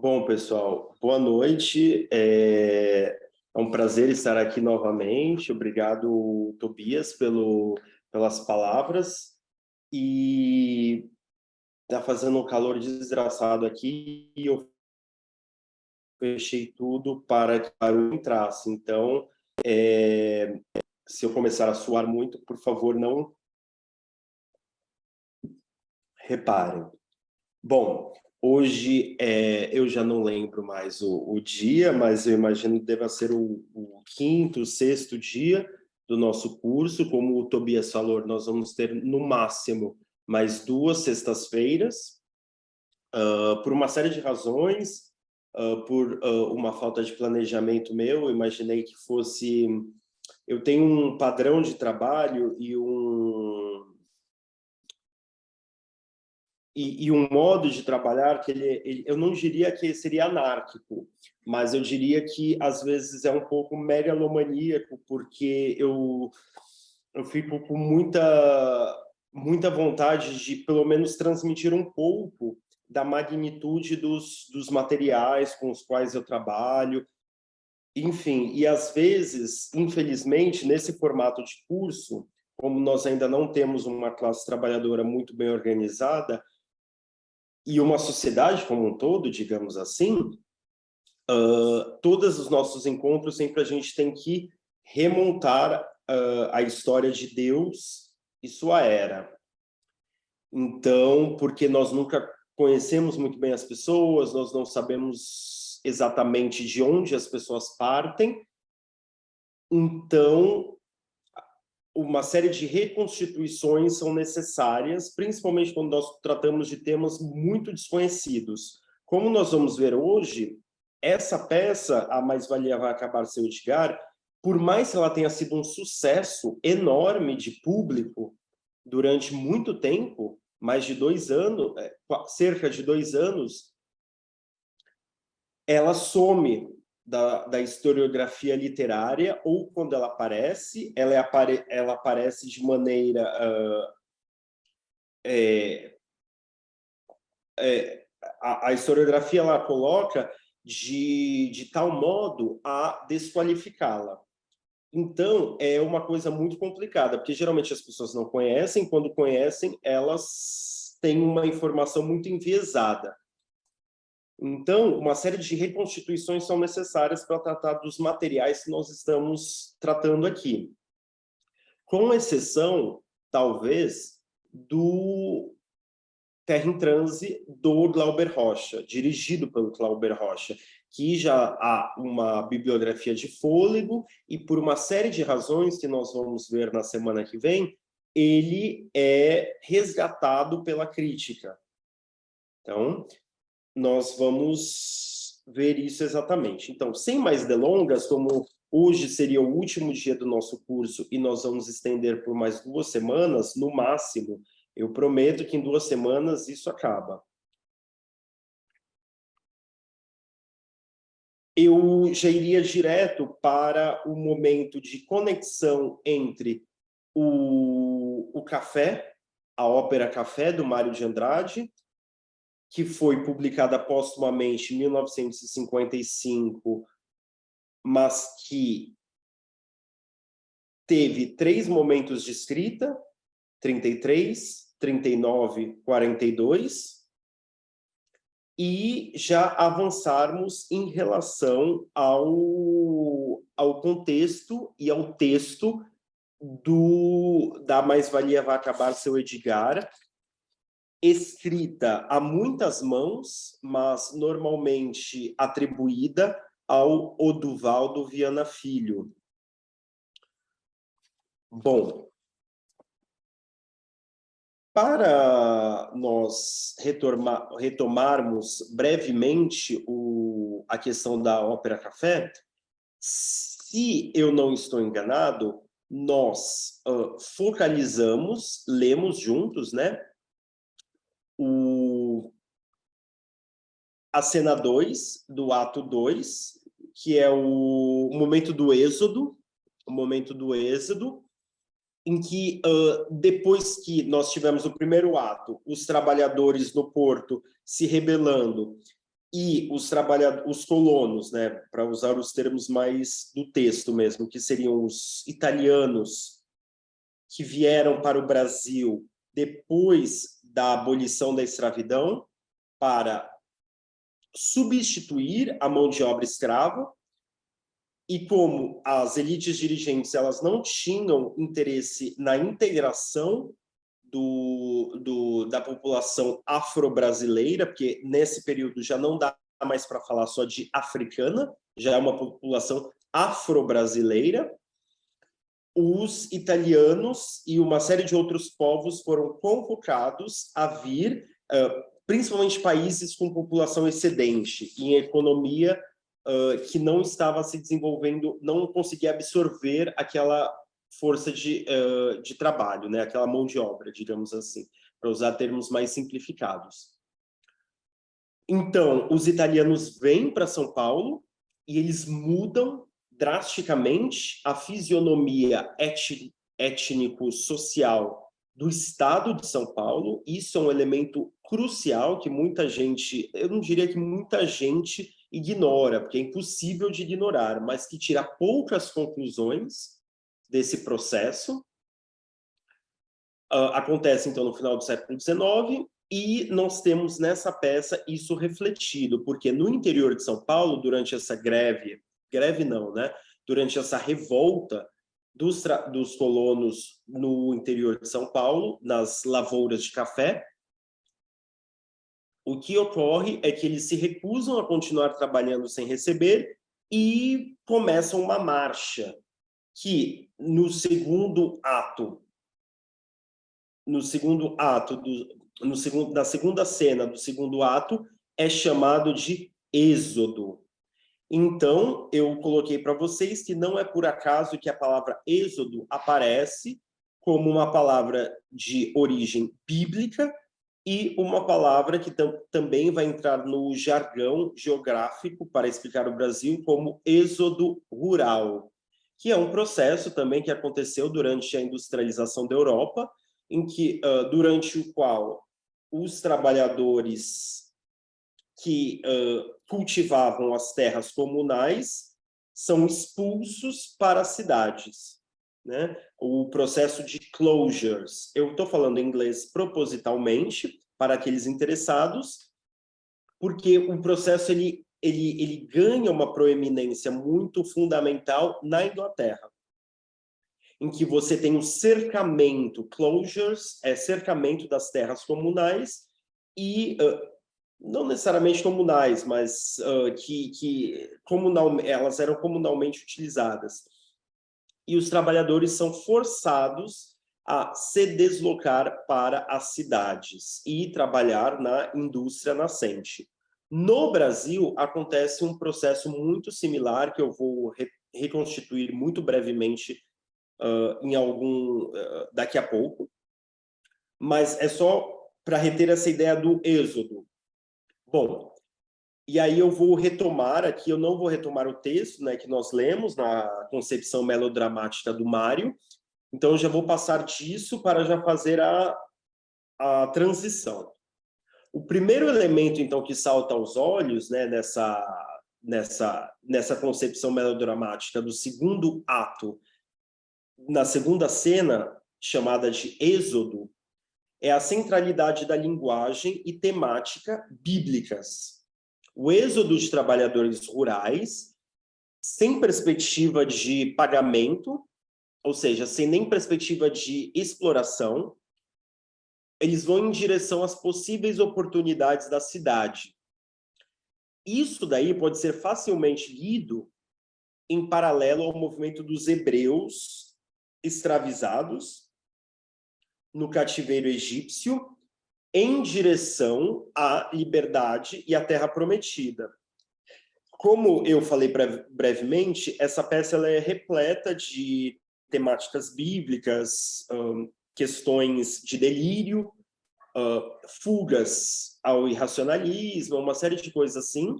Bom, pessoal, boa noite. É um prazer estar aqui novamente. Obrigado, Tobias, pelas palavras. E está fazendo um calor desgraçado aqui e eu fechei tudo para que o barulho entrasse. Então, se eu começar a suar muito, por favor, não reparem. Bom, hoje eu já não lembro mais o dia, mas eu imagino que deva ser o quinto, sexto dia do nosso curso. Como o Tobias falou, nós vamos ter no máximo mais 2 sextas-feiras, por uma série de razões, por uma falta de planejamento meu. Eu imaginei que fosse... Eu tenho um padrão de trabalho e um modo de trabalhar que eu não diria que seria anárquico, mas eu diria que às vezes é um pouco megalomaníaco, porque eu fico com muita vontade de pelo menos transmitir um pouco da magnitude dos materiais com os quais eu trabalho, enfim, e às vezes, infelizmente, nesse formato de curso, como nós ainda não temos uma classe trabalhadora muito bem organizada, e uma sociedade como um todo, digamos assim, todos os nossos encontros sempre a gente tem que remontar a história de Deus e sua era. Então, porque nós nunca conhecemos muito bem as pessoas, nós não sabemos exatamente de onde as pessoas partem, então uma série de reconstituições são necessárias, principalmente quando nós tratamos de temas muito desconhecidos. Como nós vamos ver hoje, essa peça, A Mais-Valia Vai Acabar Seu Edgar, por mais que ela tenha sido um sucesso enorme de público durante muito tempo, mais de 2 anos, cerca de 2 anos, ela some da historiografia literária, ou quando ela aparece, ela aparece de maneira... a historiografia ela coloca de tal modo a desqualificá-la. Então, é uma coisa muito complicada, porque geralmente as pessoas não conhecem, quando conhecem, elas têm uma informação muito enviesada. Então, uma série de reconstituições são necessárias para tratar dos materiais que nós estamos tratando aqui. Com exceção, talvez, do Terra em Transe, do Glauber Rocha, dirigido pelo Glauber Rocha, que já há uma bibliografia de fôlego e, por uma série de razões que nós vamos ver na semana que vem, ele é resgatado pela crítica. Então, nós vamos ver isso exatamente. Então, sem mais delongas, como hoje seria o último dia do nosso curso e nós vamos estender por mais 2 semanas, no máximo, eu prometo que em 2 semanas isso acaba. Eu já iria direto para o momento de conexão entre o Café, a ópera Café, do Mário de Andrade, que foi publicada póstumamente em 1955, mas que teve 3 momentos de escrita, 33, 39, 42, e já avançarmos em relação ao contexto e ao texto da Mais-Valia Vai Acabar Seu Edgar, escrita a muitas mãos, mas normalmente atribuída ao Oduvaldo Viana Filho. Bom, para nós retomarmos brevemente a questão da Ópera Café, se eu não estou enganado, nós focalizamos, lemos juntos, né, a cena 2 do ato 2, que é o momento do êxodo, em que, depois que nós tivemos o primeiro ato, os trabalhadores no porto se rebelando e os colonos, né, para usar os termos mais do texto mesmo, que seriam os italianos que vieram para o Brasil depois da abolição da escravidão para substituir a mão de obra escrava, e como as elites dirigentes elas não tinham interesse na integração da população afro-brasileira, porque nesse período já não dá mais para falar só de africana, já é uma população afro-brasileira, os italianos e uma série de outros povos foram convocados a vir, principalmente países com população excedente, em economia que não estava se desenvolvendo, não conseguia absorver aquela força de trabalho, né? Aquela mão de obra, digamos assim, para usar termos mais simplificados. Então, os italianos vêm para São Paulo e eles mudam drasticamente a fisionomia étnico-social do estado de São Paulo. Isso é um elemento crucial que muita gente, eu não diria que muita gente ignora, porque é impossível de ignorar, mas que tira poucas conclusões desse processo. Acontece, então, no final do século XIX, e nós temos nessa peça isso refletido, porque no interior de São Paulo, durante essa greve não, né? Durante essa revolta dos colonos no interior de São Paulo, nas lavouras de café, o que ocorre é que eles se recusam a continuar trabalhando sem receber e começam uma marcha que, na segunda cena do segundo ato, é chamado de êxodo. Então, eu coloquei para vocês que não é por acaso que a palavra êxodo aparece como uma palavra de origem bíblica e uma palavra que também vai entrar no jargão geográfico para explicar o Brasil como êxodo rural, que é um processo também que aconteceu durante a industrialização da Europa, durante o qual os trabalhadores que cultivavam as terras comunais são expulsos para as cidades, né? O processo de closures. Eu estou falando em inglês propositalmente para aqueles interessados, porque o processo ele ganha uma proeminência muito fundamental na Inglaterra, em que você tem um cercamento, closures, cercamento das terras comunais, e não necessariamente comunais, mas elas eram comunalmente utilizadas. E os trabalhadores são forçados a se deslocar para as cidades e trabalhar na indústria nascente. No Brasil, acontece um processo muito similar, que eu vou reconstituir muito brevemente daqui a pouco, mas é só para reter essa ideia do êxodo. Bom, e aí eu vou retomar aqui, eu não vou retomar o texto, né, que nós lemos na concepção melodramática do Mário, então eu já vou passar disso para já fazer a transição. O primeiro elemento, então, que salta aos olhos, né, nessa concepção melodramática do segundo ato, na segunda cena, chamada de Êxodo, é a centralidade da linguagem e temática bíblicas. O êxodo de trabalhadores rurais, sem perspectiva de pagamento, ou seja, sem nem perspectiva de exploração, eles vão em direção às possíveis oportunidades da cidade. Isso daí pode ser facilmente lido em paralelo ao movimento dos hebreus escravizados no cativeiro egípcio, em direção à liberdade e à terra prometida. Como eu falei brevemente, essa peça ela é repleta de temáticas bíblicas, questões de delírio, fugas ao irracionalismo, uma série de coisas assim.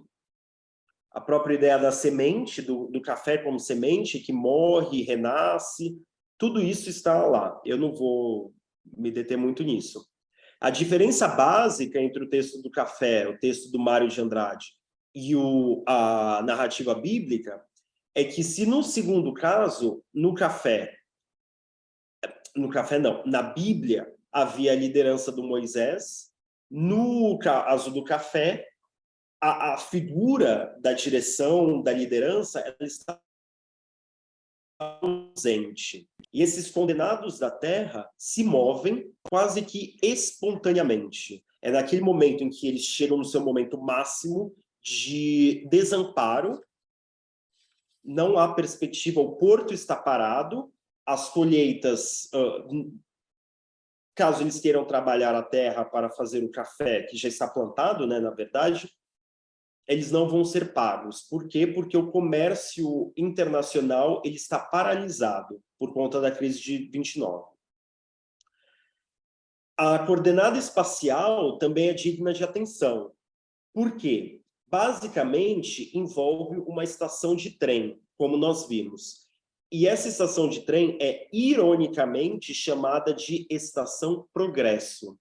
A própria ideia da semente, do café como semente, que morre, renasce, tudo isso está lá. Eu não vou me deter muito nisso. A diferença básica entre o texto do café, o texto do Mário de Andrade, e a narrativa bíblica é que se no segundo caso, no café não, na Bíblia havia a liderança do Moisés, no caso do café, a figura da direção, da liderança, ela está ausente. E esses condenados da terra se movem quase que espontaneamente. É naquele momento em que eles chegam no seu momento máximo de desamparo, não há perspectiva, o porto está parado, as colheitas, caso eles queiram trabalhar a terra para fazer o café, que já está plantado, né, na verdade, eles não vão ser pagos. Por quê? Porque o comércio internacional ele está paralisado por conta da crise de 29. A coordenada espacial também é digna de atenção. Por quê? Basicamente, envolve uma estação de trem, como nós vimos. E essa estação de trem é, ironicamente, chamada de Estação Progresso.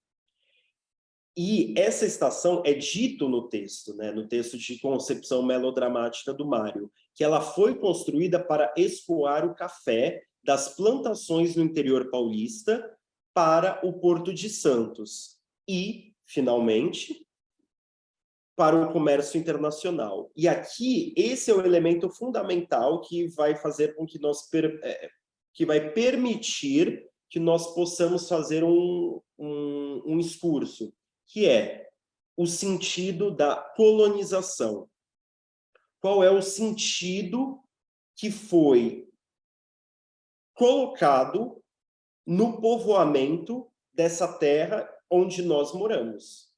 E essa estação é dito no texto, né, no texto de concepção melodramática do Mário, que ela foi construída para escoar o café das plantações no interior paulista para o Porto de Santos e, finalmente, para o comércio internacional. E aqui, esse é o elemento fundamental que vai fazer com que que vai permitir que nós possamos fazer um discurso, que é o sentido da colonização. Qual é o sentido que foi colocado no povoamento dessa terra onde nós moramos?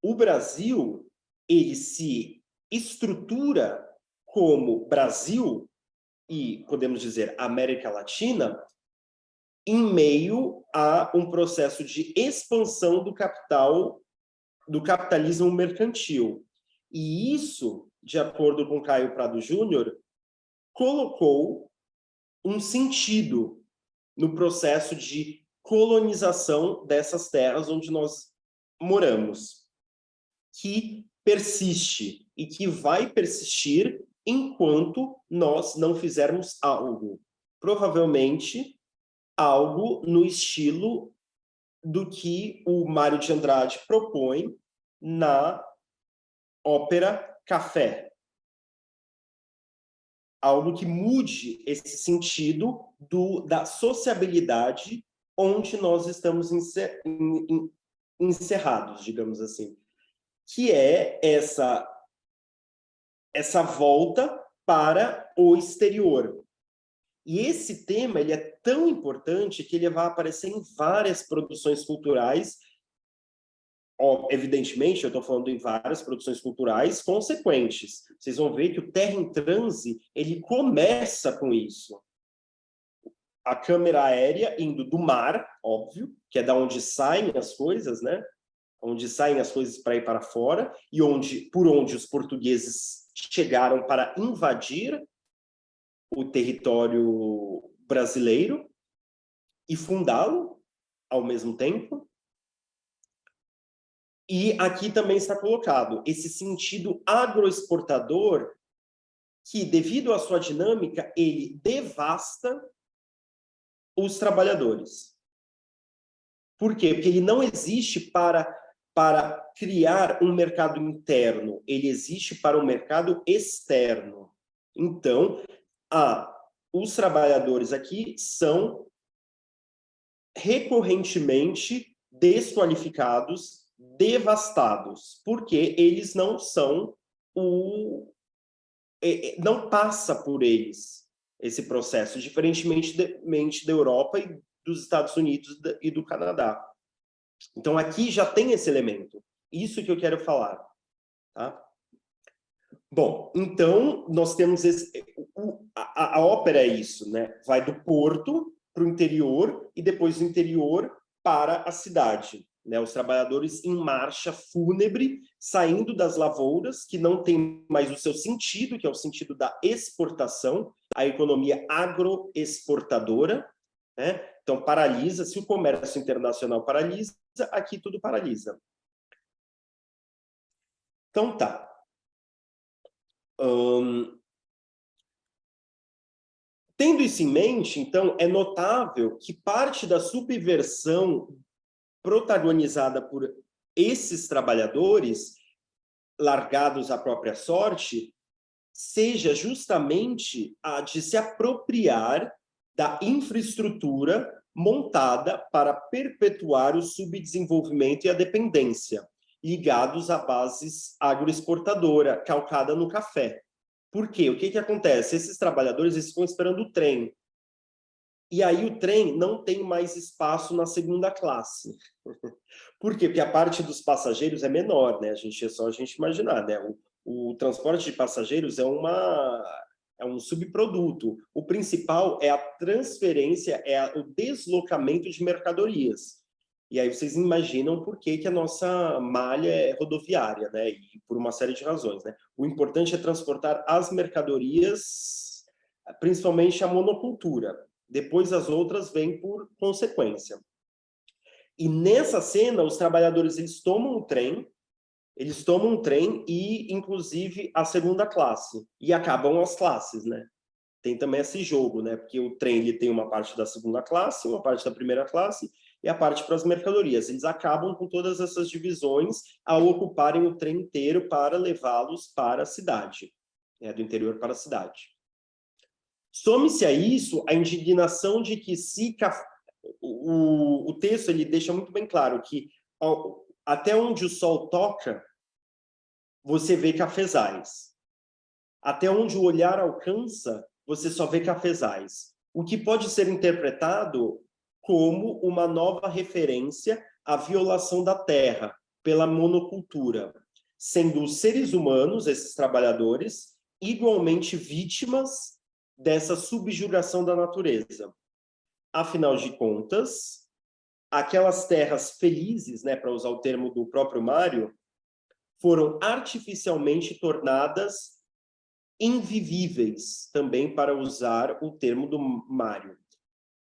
O Brasil, ele se estrutura como Brasil e, podemos dizer, América Latina, em meio a um processo de expansão do capital, do capitalismo mercantil. E isso, de acordo com Caio Prado Júnior, colocou um sentido no processo de colonização dessas terras onde nós moramos, que persiste e que vai persistir enquanto nós não fizermos algo. Provavelmente, algo no estilo do que o Mário de Andrade propõe na ópera Café. Algo que mude esse sentido da sociabilidade onde nós estamos encerrados, digamos assim. Que é essa volta para o exterior. E esse tema ele é tão importante que ele vai aparecer em várias produções culturais. Evidentemente, eu estou falando em várias produções culturais consequentes. Vocês vão ver que o Terra em Transe ele começa com isso. A câmera aérea indo do mar, óbvio, que é da onde saem as coisas, né? Onde saem as coisas para ir para fora e por onde os portugueses chegaram para invadir o território brasileiro e fundá-lo ao mesmo tempo. E aqui também está colocado esse sentido agroexportador que, devido à sua dinâmica, ele devasta os trabalhadores. Por quê? Porque ele não existe para criar um mercado interno, ele existe para um mercado externo. Então, os trabalhadores aqui são recorrentemente desqualificados, devastados, porque eles não são não passa por eles esse processo, diferentemente da Europa e dos Estados Unidos e do Canadá. Então, aqui já tem esse elemento. Isso que eu quero falar. Tá? Bom, então, nós temos a ópera é isso, né? Vai do porto para o interior e depois do interior para a cidade. Né? Os trabalhadores em marcha fúnebre, saindo das lavouras, que não tem mais o seu sentido, que é o sentido da exportação, a economia agroexportadora, né? Então, paralisa. Se o comércio internacional paralisa, aqui tudo paralisa. Então tá. Tendo isso em mente, então, é notável que parte da subversão protagonizada por esses trabalhadores, largados à própria sorte, seja justamente a de se apropriar da infraestrutura montada para perpetuar o subdesenvolvimento e a dependência, ligados a bases agroexportadora, calcada no café. Por quê? O que, que acontece? Esses trabalhadores eles ficam esperando o trem. E aí o trem não tem mais espaço na segunda classe. Por quê? Porque a parte dos passageiros é menor, né? É só a gente imaginar, né? O transporte de passageiros é um subproduto. O principal é a transferência, o deslocamento de mercadorias. E aí vocês imaginam por que a nossa malha é rodoviária, né? E por uma série de razões, né? O importante é transportar as mercadorias, principalmente a monocultura. Depois as outras vêm por consequência. E nessa cena, os trabalhadores eles tomam um trem e, inclusive, a segunda classe. E acabam as classes, né? Tem também esse jogo, né? Porque o trem ele tem uma parte da segunda classe, uma parte da primeira classe e a parte para as mercadorias. Eles acabam com todas essas divisões ao ocuparem o trem inteiro para levá-los para a cidade, né? Do interior para a cidade. Some-se a isso a indignação de que se o texto ele deixa muito bem claro que até onde o sol toca, você vê cafezais. Até onde o olhar alcança, você só vê cafezais. O que pode ser interpretado como uma nova referência à violação da terra pela monocultura, sendo os seres humanos, esses trabalhadores, igualmente vítimas dessa subjugação da natureza. Afinal de contas, aquelas terras felizes, né, para usar o termo do próprio Mário, foram artificialmente tornadas invivíveis, também para usar o termo do Mário,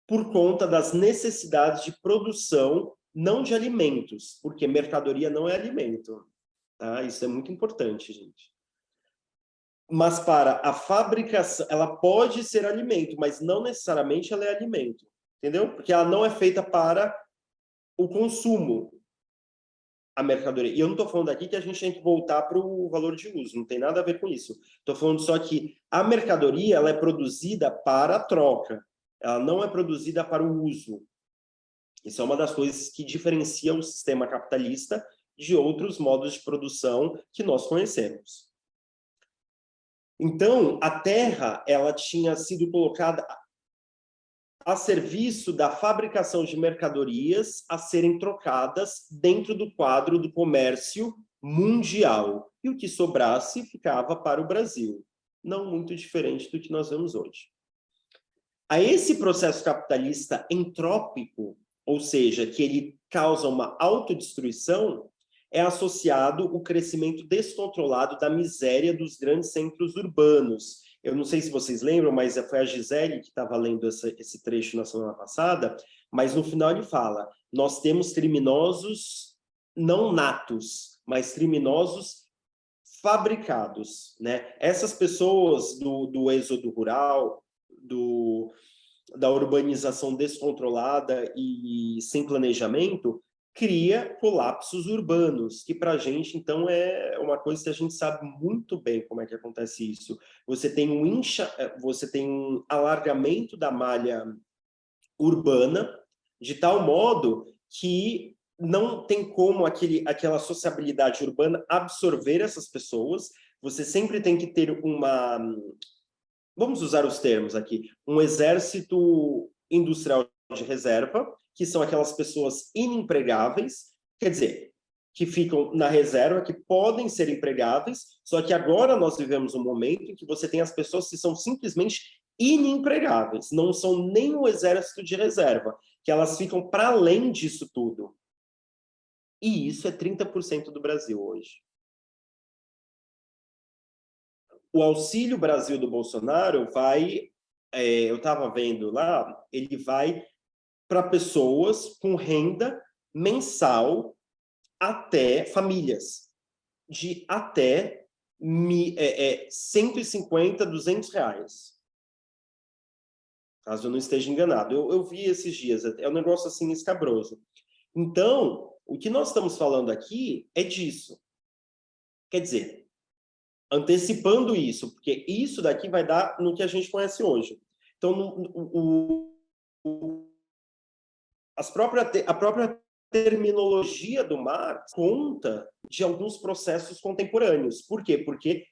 por conta das necessidades de produção, não de alimentos, porque mercadoria não é alimento. Tá? Isso é muito importante, gente. Mas para a fabricação, ela pode ser alimento, mas não necessariamente ela é alimento, entendeu? Porque ela não é feita para o consumo, a mercadoria. E eu não estou falando aqui que a gente tem que voltar para o valor de uso, não tem nada a ver com isso. Estou falando só que a mercadoria ela é produzida para a troca, ela não é produzida para o uso. Isso é uma das coisas que diferencia o sistema capitalista de outros modos de produção que nós conhecemos. Então, a terra ela tinha sido colocada a serviço da fabricação de mercadorias a serem trocadas dentro do quadro do comércio mundial. E o que sobrasse ficava para o Brasil. Não muito diferente do que nós vemos hoje. A esse processo capitalista entrópico, ou seja, que ele causa uma autodestruição, é associado o crescimento descontrolado da miséria dos grandes centros urbanos. Eu não sei se vocês lembram, mas foi a Gisele que estava lendo esse trecho na semana passada, mas no final ele fala, nós temos criminosos não natos, mas criminosos fabricados, né? Essas pessoas do êxodo rural, da urbanização descontrolada e sem planejamento, cria colapsos urbanos, que para a gente, então, é uma coisa que a gente sabe muito bem como é que acontece isso. Você tem um alargamento da malha urbana, de tal modo que não tem como aquela sociabilidade urbana absorver essas pessoas, você sempre tem que ter vamos usar os termos aqui, um exército industrial de reserva, que são aquelas pessoas inempregáveis, quer dizer, que ficam na reserva, que podem ser empregáveis, só que agora nós vivemos um momento em que você tem as pessoas que são simplesmente inempregáveis, não são nem o exército de reserva, que elas ficam para além disso tudo. E isso é 30% do Brasil hoje. O Auxílio Brasil do Bolsonaro vai, eu estava vendo lá, ele vai para pessoas com renda mensal até famílias. de até 150, R$ 200. Caso eu não esteja enganado. Eu vi esses dias, é um negócio assim escabroso. Então, o que nós estamos falando aqui é disso. Quer dizer, antecipando isso, porque isso daqui vai dar no que a gente conhece hoje. Então, a própria terminologia do Marx conta de alguns processos contemporâneos. Por quê? Porque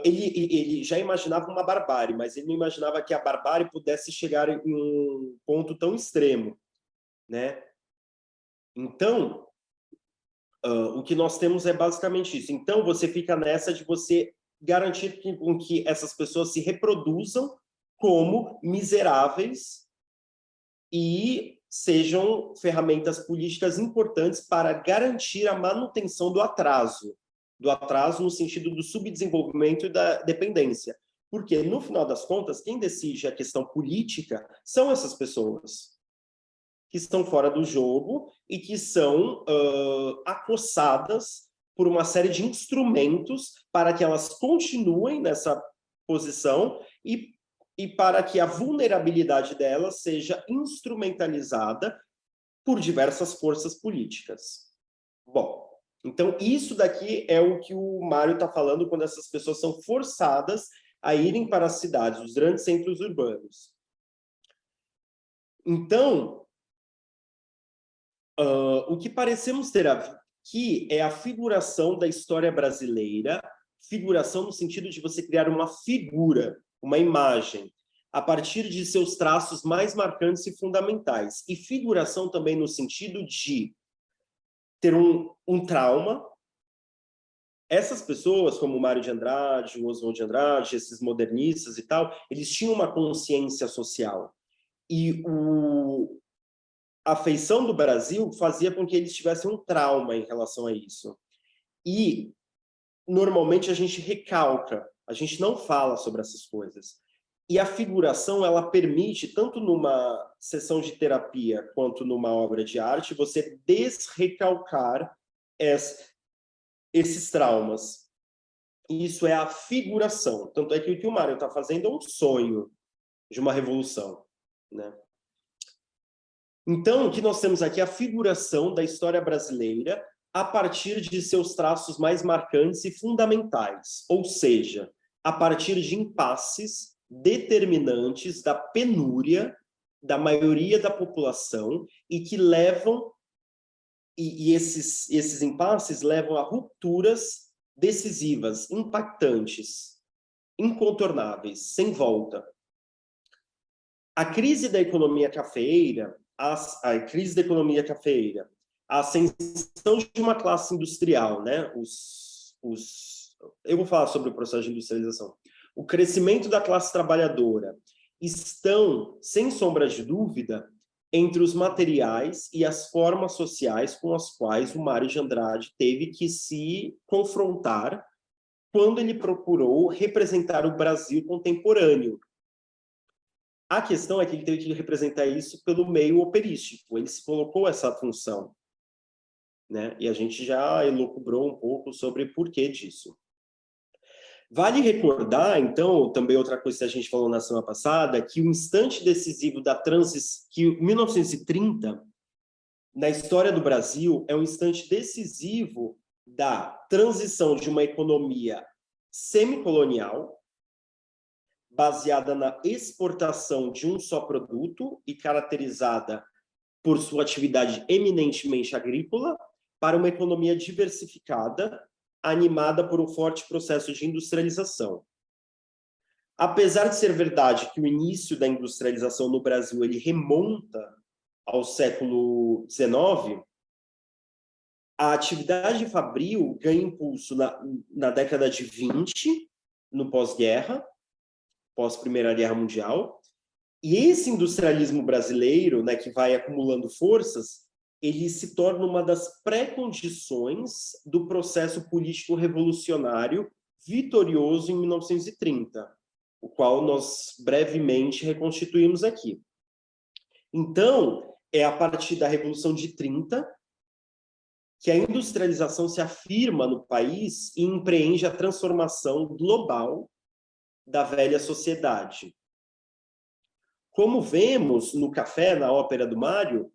ele já imaginava uma barbárie, mas ele não imaginava que a barbárie pudesse chegar em um ponto tão extremo, né? Então, o que nós temos é basicamente isso. Então, você fica nessa de você garantir que essas pessoas se reproduzam como miseráveis e sejam ferramentas políticas importantes para garantir a manutenção do atraso no sentido do subdesenvolvimento e da dependência. Porque, no final das contas, quem decide a questão política são essas pessoas que estão fora do jogo e que são acossadas por uma série de instrumentos para que elas continuem nessa posição e para que a vulnerabilidade delas seja instrumentalizada por diversas forças políticas. Bom, então isso daqui é o que o Mário está falando quando essas pessoas são forçadas a irem para as cidades, os grandes centros urbanos. Então, o que parecemos ter aqui é a figuração da história brasileira, figuração no sentido de você criar uma figura, uma imagem, a partir de seus traços mais marcantes e fundamentais. E figuração também no sentido de ter um trauma. Essas pessoas, como o Mário de Andrade, o Oswald de Andrade, esses modernistas e tal, eles tinham uma consciência social. E a feição do Brasil fazia com que eles tivessem um trauma em relação a isso. E, normalmente, a gente recalca, a gente não fala sobre essas coisas. E a figuração, ela permite, tanto numa sessão de terapia quanto numa obra de arte, você desrecalcar esses traumas. E isso é a figuração. Tanto é que o que o Mário está fazendo é um sonho de uma revolução, né? Então, o que nós temos aqui é a figuração da história brasileira a partir de seus traços mais marcantes e fundamentais, ou seja, a partir de impasses determinantes da penúria da maioria da população e que levam, e esses impasses levam a rupturas decisivas, impactantes, incontornáveis, sem volta. A crise da economia cafeeira, a crise da economia cafeeira, a ascensão de uma classe industrial, né? Eu vou falar sobre o processo de industrialização. O crescimento da classe trabalhadora estão, sem sombra de dúvida, entre os materiais e as formas sociais com as quais o Mário de Andrade teve que se confrontar quando ele procurou representar o Brasil contemporâneo. A questão é que ele teve que representar isso pelo meio operístico. Ele se colocou essa função, né? E a gente já elucubrou um pouco sobre o porquê disso. Vale recordar, então, também outra coisa que a gente falou na semana passada, que o instante decisivo da transição, que 1930, na história do Brasil, é um instante decisivo da transição de uma economia semicolonial, baseada na exportação de um só produto e caracterizada por sua atividade eminentemente agrícola, para uma economia diversificada, animada por um forte processo de industrialização. Apesar de ser verdade que o início da industrialização no Brasil ele remonta ao século XIX, a atividade fabril ganha impulso na década de 20, no pós-guerra, pós-Primeira Guerra Mundial, e esse industrialismo brasileiro, né, que vai acumulando forças, ele se torna uma das pré-condições do processo político revolucionário vitorioso em 1930, o qual nós brevemente reconstituímos aqui. Então, é a partir da Revolução de 30 que a industrialização se afirma no país e empreende a transformação global da velha sociedade. Como vemos no Café, na ópera do Mário,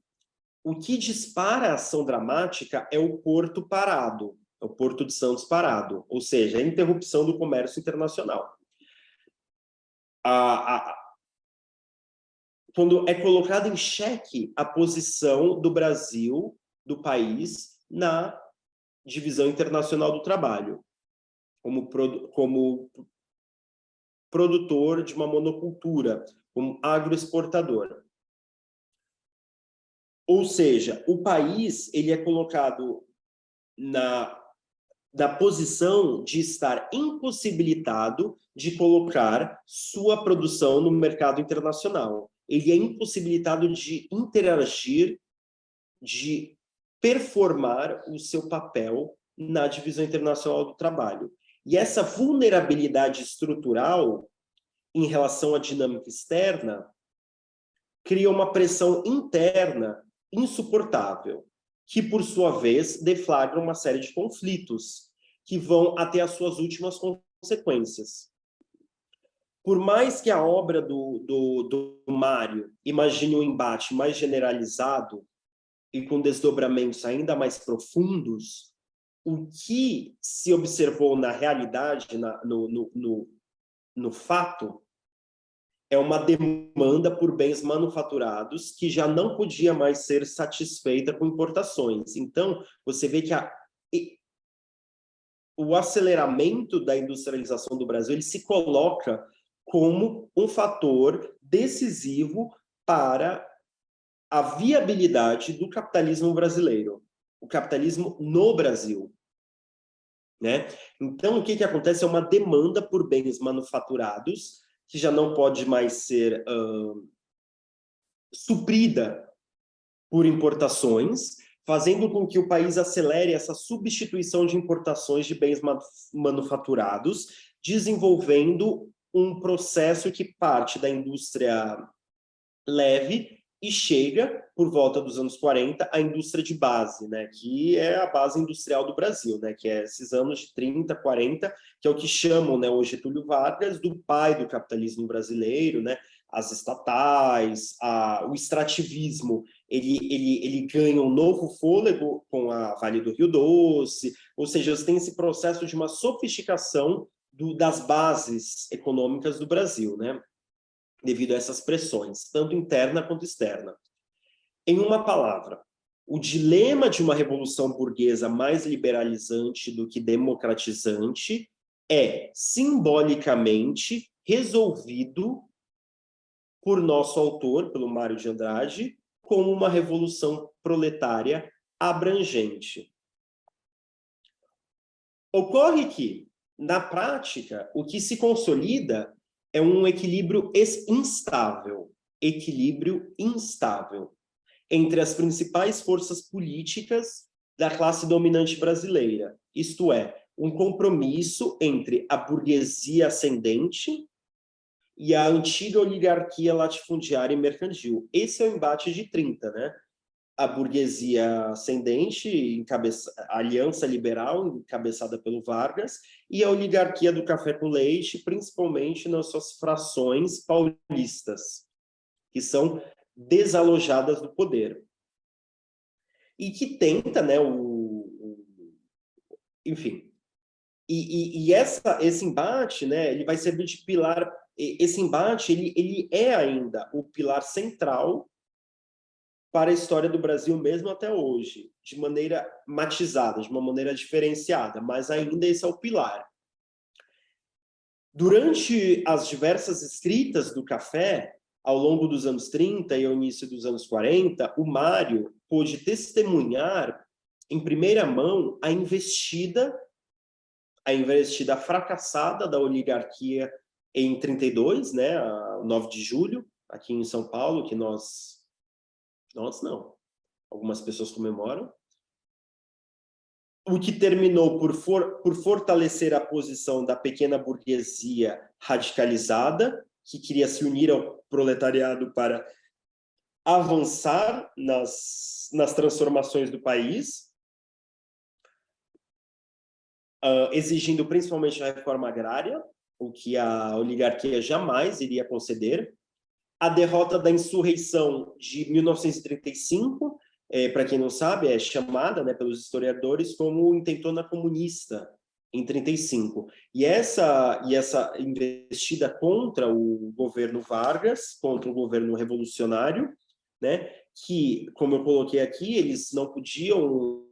o que dispara a ação dramática é o porto parado, é o Porto de Santos parado, ou seja, a interrupção do comércio internacional. Quando é colocada em xeque a posição do Brasil, do país, na divisão internacional do trabalho, como produtor de uma monocultura, como agroexportador. Ou seja, o país ele é colocado na posição de estar impossibilitado de colocar sua produção no mercado internacional. Ele é impossibilitado de interagir, de performar o seu papel na divisão internacional do trabalho. E essa vulnerabilidade estrutural em relação à dinâmica externa cria uma pressão interna insuportável, que, por sua vez, deflagra uma série de conflitos que vão até as suas últimas consequências. Por mais que a obra do Mário imagine um embate mais generalizado e com desdobramentos ainda mais profundos, o que se observou na realidade, no fato, é uma demanda por bens manufaturados que já não podia mais ser satisfeita com importações. Então, você vê que o aceleramento da industrialização do Brasil ele se coloca como um fator decisivo para a viabilidade do capitalismo brasileiro, o capitalismo no Brasil. Né? Então, o que acontece é uma demanda por bens manufaturados que já não pode mais ser suprida por importações, fazendo com que o país acelere essa substituição de importações de bens manufaturados, desenvolvendo um processo que parte da indústria leve e chega, por volta dos anos 40, à indústria de base, né, que é a base industrial do Brasil, né, que é esses anos de 30, 40, que é o que chamam, né, o Getúlio Vargas, do pai do capitalismo brasileiro, né, as estatais, o extrativismo, ele ganha um novo fôlego com a Vale do Rio Doce, ou seja, você tem esse processo de uma sofisticação das bases econômicas do Brasil, né, devido a essas pressões, tanto interna quanto externa. Em uma palavra, o dilema de uma revolução burguesa mais liberalizante do que democratizante é simbolicamente resolvido por nosso autor, pelo Mário de Andrade, como uma revolução proletária abrangente. Ocorre que, na prática, o que se consolida é um equilíbrio instável entre as principais forças políticas da classe dominante brasileira, isto é, um compromisso entre a burguesia ascendente e a antiga oligarquia latifundiária e mercantil. Esse é o embate de 30, né? A burguesia ascendente, a Aliança Liberal, encabeçada pelo Vargas, e a oligarquia do café com leite, principalmente nas suas frações paulistas, que são desalojadas do poder. E que tenta, né, enfim. E esse embate, né, ele vai servir de pilar. Esse embate, ele é ainda o pilar central para a história do Brasil mesmo até hoje, de maneira matizada, de uma maneira diferenciada, mas ainda esse é o pilar. Durante as diversas escritas do Café, ao longo dos anos 30 e ao início dos anos 40, o Mário pôde testemunhar em primeira mão a investida fracassada da oligarquia em 32, né, a 9 de julho, aqui em São Paulo, que nós não, algumas pessoas comemoram, o que terminou por fortalecer a posição da pequena burguesia radicalizada, que queria se unir ao proletariado para avançar nas transformações do país, exigindo principalmente a reforma agrária, o que a oligarquia jamais iria conceder. A derrota da insurreição de 1935, para quem não sabe, é chamada, né, pelos historiadores como intentona comunista em 35. E essa investida contra o governo Vargas, contra o governo revolucionário, né, que, como eu coloquei aqui, eles não podiam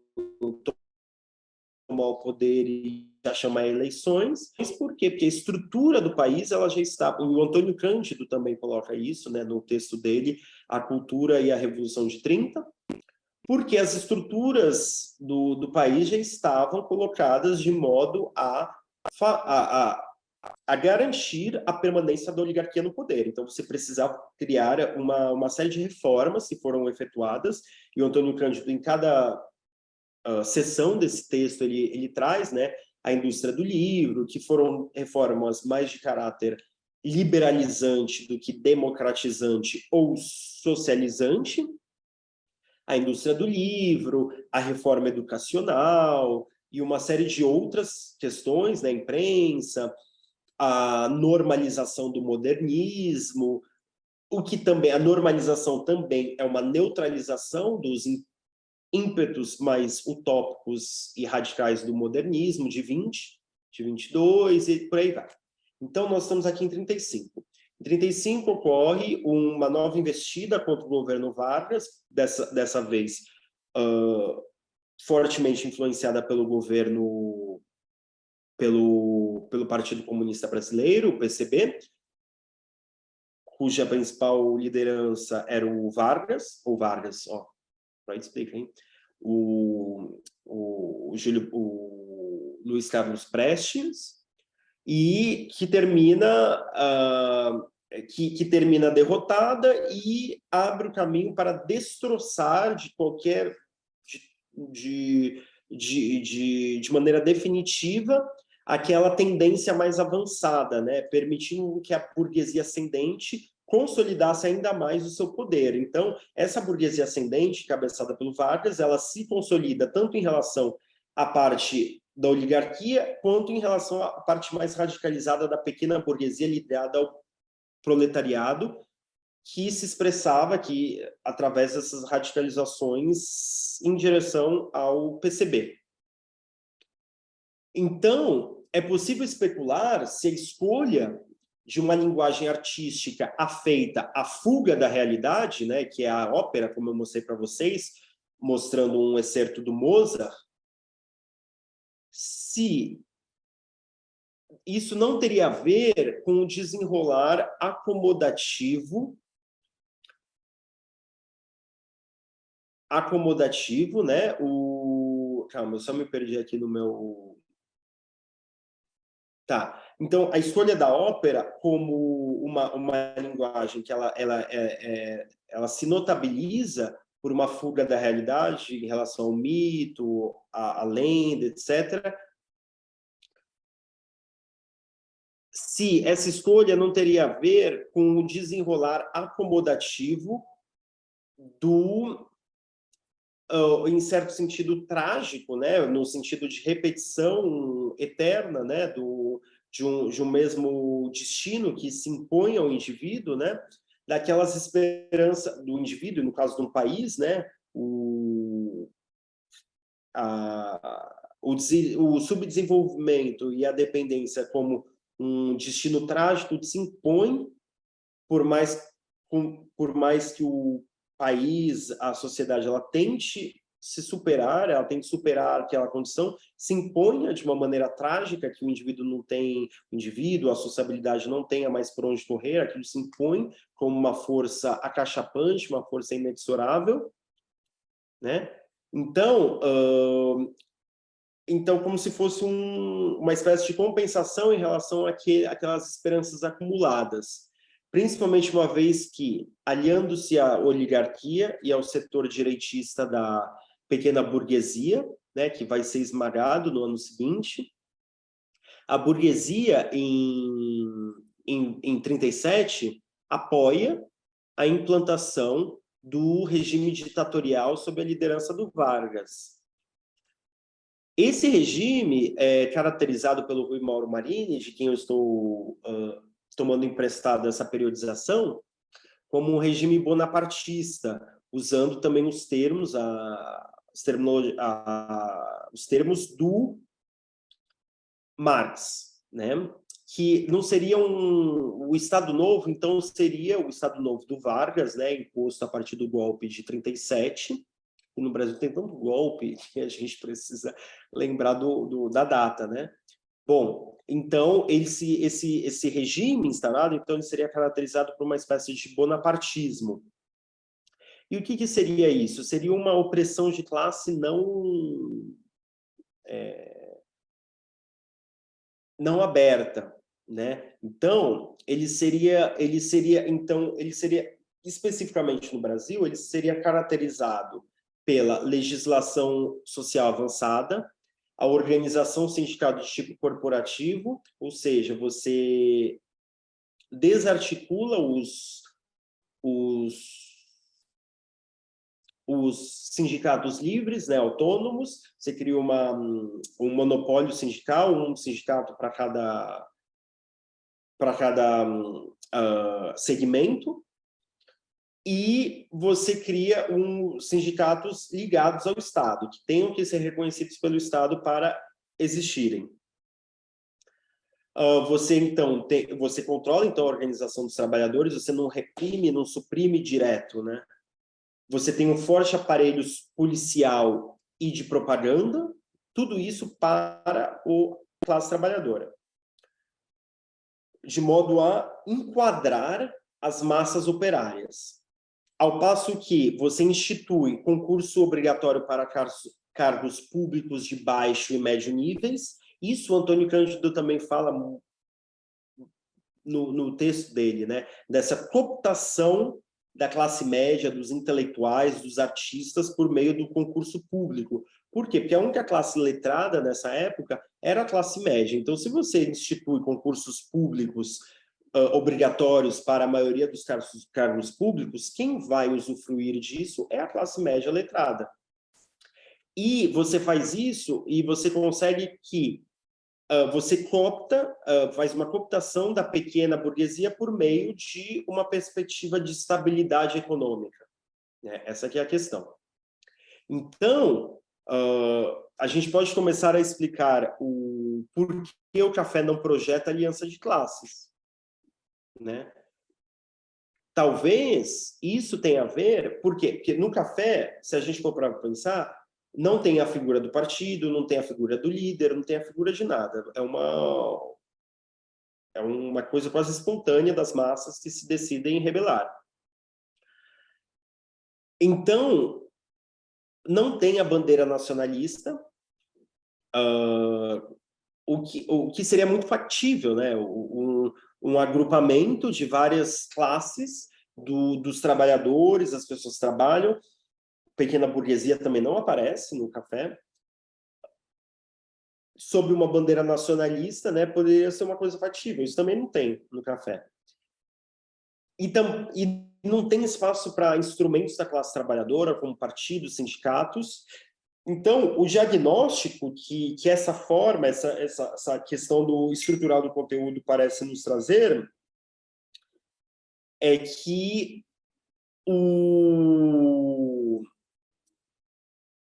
tomar o poder e já chamar eleições. Mas por quê? Porque a estrutura do país ela já está. O Antônio Cândido também coloca isso, né, no texto dele, A Cultura e a Revolução de 30, porque as estruturas do país já estavam colocadas de modo a garantir a permanência da oligarquia no poder. Então, você precisava criar uma série de reformas que foram efetuadas, e o Antônio Cândido, em cada seção desse texto, ele traz, né, a indústria do livro, que foram reformas mais de caráter liberalizante do que democratizante ou socializante, a indústria do livro, a reforma educacional e uma série de outras questões, né, imprensa, a normalização do modernismo, o que também, a normalização também é uma neutralização dos ímpetos mais utópicos e radicais do modernismo de 20, de 22 e por aí vai. Então, nós estamos aqui em 35. Em 35 ocorre uma nova investida contra o governo Vargas, dessa vez fortemente influenciada pelo governo, pelo Partido Comunista Brasileiro, o PCB, cuja principal liderança era o Vargas, right, explica, hein? O Luiz Carlos Prestes, e que termina derrotada e abre o caminho para destroçar de qualquer de maneira definitiva aquela tendência mais avançada, né, permitindo que a burguesia ascendente consolidasse ainda mais o seu poder. Então, essa burguesia ascendente, cabeçada pelo Vargas, ela se consolida tanto em relação à parte da oligarquia, quanto em relação à parte mais radicalizada da pequena burguesia ligada ao proletariado, que se expressava aqui através dessas radicalizações em direção ao PCB. Então, é possível especular se a escolha de uma linguagem artística afeita à fuga da realidade, né, que é a ópera, como eu mostrei para vocês, mostrando um excerto do Mozart, se isso não teria a ver com o desenrolar acomodativo, né? Calma, eu só me perdi aqui no meu... Tá. Então, a escolha da ópera como uma linguagem que ela se notabiliza por uma fuga da realidade em relação ao mito, à lenda, etc. Se essa escolha não teria a ver com o desenrolar acomodativo em certo sentido trágico, né, no sentido de repetição eterna, né, de um mesmo destino que se impõe ao indivíduo, né, daquelas esperanças do indivíduo, no caso de um país, né, o subdesenvolvimento e a dependência como um destino trágico se impõe, por mais que o país, a sociedade, ela tente se superar, ela tem que superar aquela condição, se imponha de uma maneira trágica, que o indivíduo não tem, a sociabilidade não tenha mais por onde correr, aquilo se impõe como uma força acachapante, uma força inexorável, né? Então, como se fosse uma espécie de compensação em relação àquelas esperanças acumuladas, principalmente uma vez que, aliando-se à oligarquia e ao setor direitista da pequena burguesia, né, que vai ser esmagado no ano seguinte, a burguesia, em 37, apoia a implantação do regime ditatorial sob a liderança do Vargas. Esse regime é caracterizado pelo Rui Mauro Marini, de quem eu estou tomando emprestado essa periodização, como um regime bonapartista, usando também os termos, os termos do Marx, né? Que não seria o Estado Novo, então seria o Estado Novo do Vargas, né? Imposto a partir do golpe de 37. E no Brasil tem tanto golpe que a gente precisa lembrar da data, né? Bom, então esse regime instalado, então ele seria caracterizado por uma espécie de bonapartismo. E o que seria isso? Seria uma opressão de classe não aberta, né? Então ele seria especificamente no Brasil, ele seria caracterizado pela legislação social avançada, a organização sindical de tipo corporativo, ou seja, você desarticula os sindicatos livres, né, autônomos, você cria um monopólio sindical, um sindicato para cada segmento, e você cria sindicatos ligados ao Estado, que tenham que ser reconhecidos pelo Estado para existirem. Você, então, você controla então, a organização dos trabalhadores, você não reprime, não suprime direto, né? Você tem um forte aparelho policial e de propaganda, tudo isso para a classe trabalhadora, de modo a enquadrar as massas operárias. Ao passo que você institui concurso obrigatório para cargos públicos de baixo e médio níveis, isso o Antônio Cândido também fala no texto dele, né? Dessa cooptação da classe média, dos intelectuais, dos artistas, por meio do concurso público. Por quê? Porque a única classe letrada nessa época era a classe média. Então, se você institui concursos públicos obrigatórios para a maioria dos cargos públicos, quem vai usufruir disso é a classe média letrada. E você faz isso e você consegue que você faz uma cooptação da pequena burguesia por meio de uma perspectiva de estabilidade econômica, né? Essa aqui é a questão. Então, a gente pode começar a explicar o porquê o café não projeta aliança de classes, né? Talvez isso tenha a ver, por quê? Porque no café, se a gente for para pensar, não tem a figura do partido, não tem a figura do líder, não tem a figura de nada. É uma coisa quase espontânea das massas que se decidem rebelar. Então, não tem a bandeira nacionalista, o que seria muito factível, né? Um agrupamento de várias classes dos trabalhadores, as pessoas que trabalham, pequena burguesia também não aparece no café, sob uma bandeira nacionalista, né? Poderia ser uma coisa factível, isso também não tem no café. E não tem espaço para instrumentos da classe trabalhadora, como partidos, sindicatos. Então, o diagnóstico que essa forma, essa questão do estrutural do conteúdo parece nos trazer é que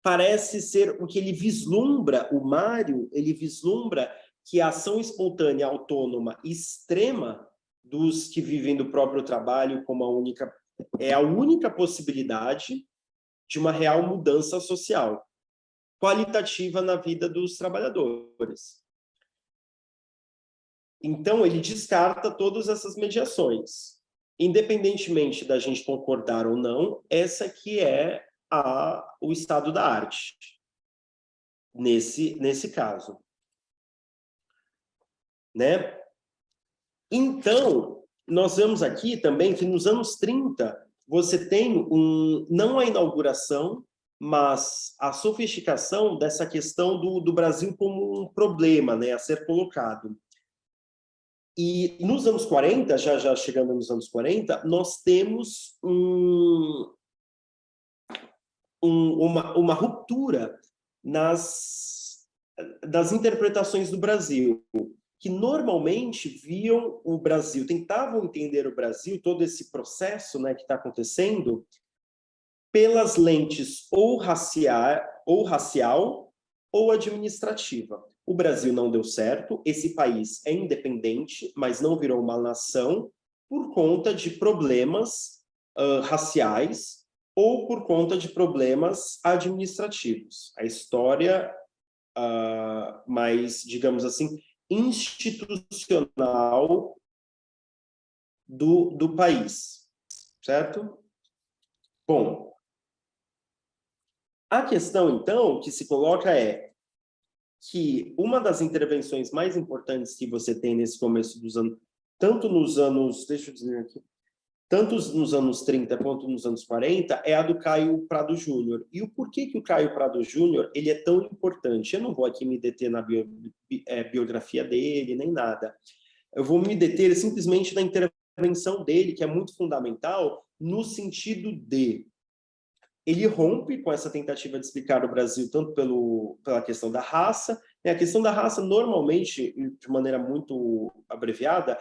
parece ser o que ele vislumbra, o Mário, ele vislumbra que a ação espontânea, autônoma, extrema dos que vivem do próprio trabalho como a única possibilidade de uma real mudança social, qualitativa na vida dos trabalhadores. Então, ele descarta todas essas mediações. Independentemente da gente concordar ou não, essa que é o estado da arte, nesse caso. Né? Então, nós vemos aqui também que nos anos 30, você tem não a inauguração, mas a sofisticação dessa questão do Brasil como um problema, né, a ser colocado. E nos anos 40, já chegando nos anos 40, nós temos uma ruptura das interpretações do Brasil, que normalmente viam o Brasil, tentavam entender o Brasil, todo esse processo, né, que está acontecendo, pelas lentes ou racial ou administrativa. O Brasil não deu certo, esse país é independente, mas não virou uma nação por conta de problemas raciais ou por conta de problemas administrativos. A história mais, digamos assim, institucional do país, certo? Bom, a questão, então, que se coloca é que uma das intervenções mais importantes que você tem nesse começo dos anos, tanto nos anos, deixa eu dizer aqui, tanto nos anos 30 quanto nos anos 40, é a do Caio Prado Júnior. E o porquê que o Caio Prado Júnior ele é tão importante? Eu não vou aqui me deter na biografia dele, nem nada. Eu vou me deter simplesmente na intervenção dele, que é muito fundamental, no sentido de ele rompe com essa tentativa de explicar o Brasil tanto pela questão da raça, né? A questão da raça, normalmente, de maneira muito abreviada,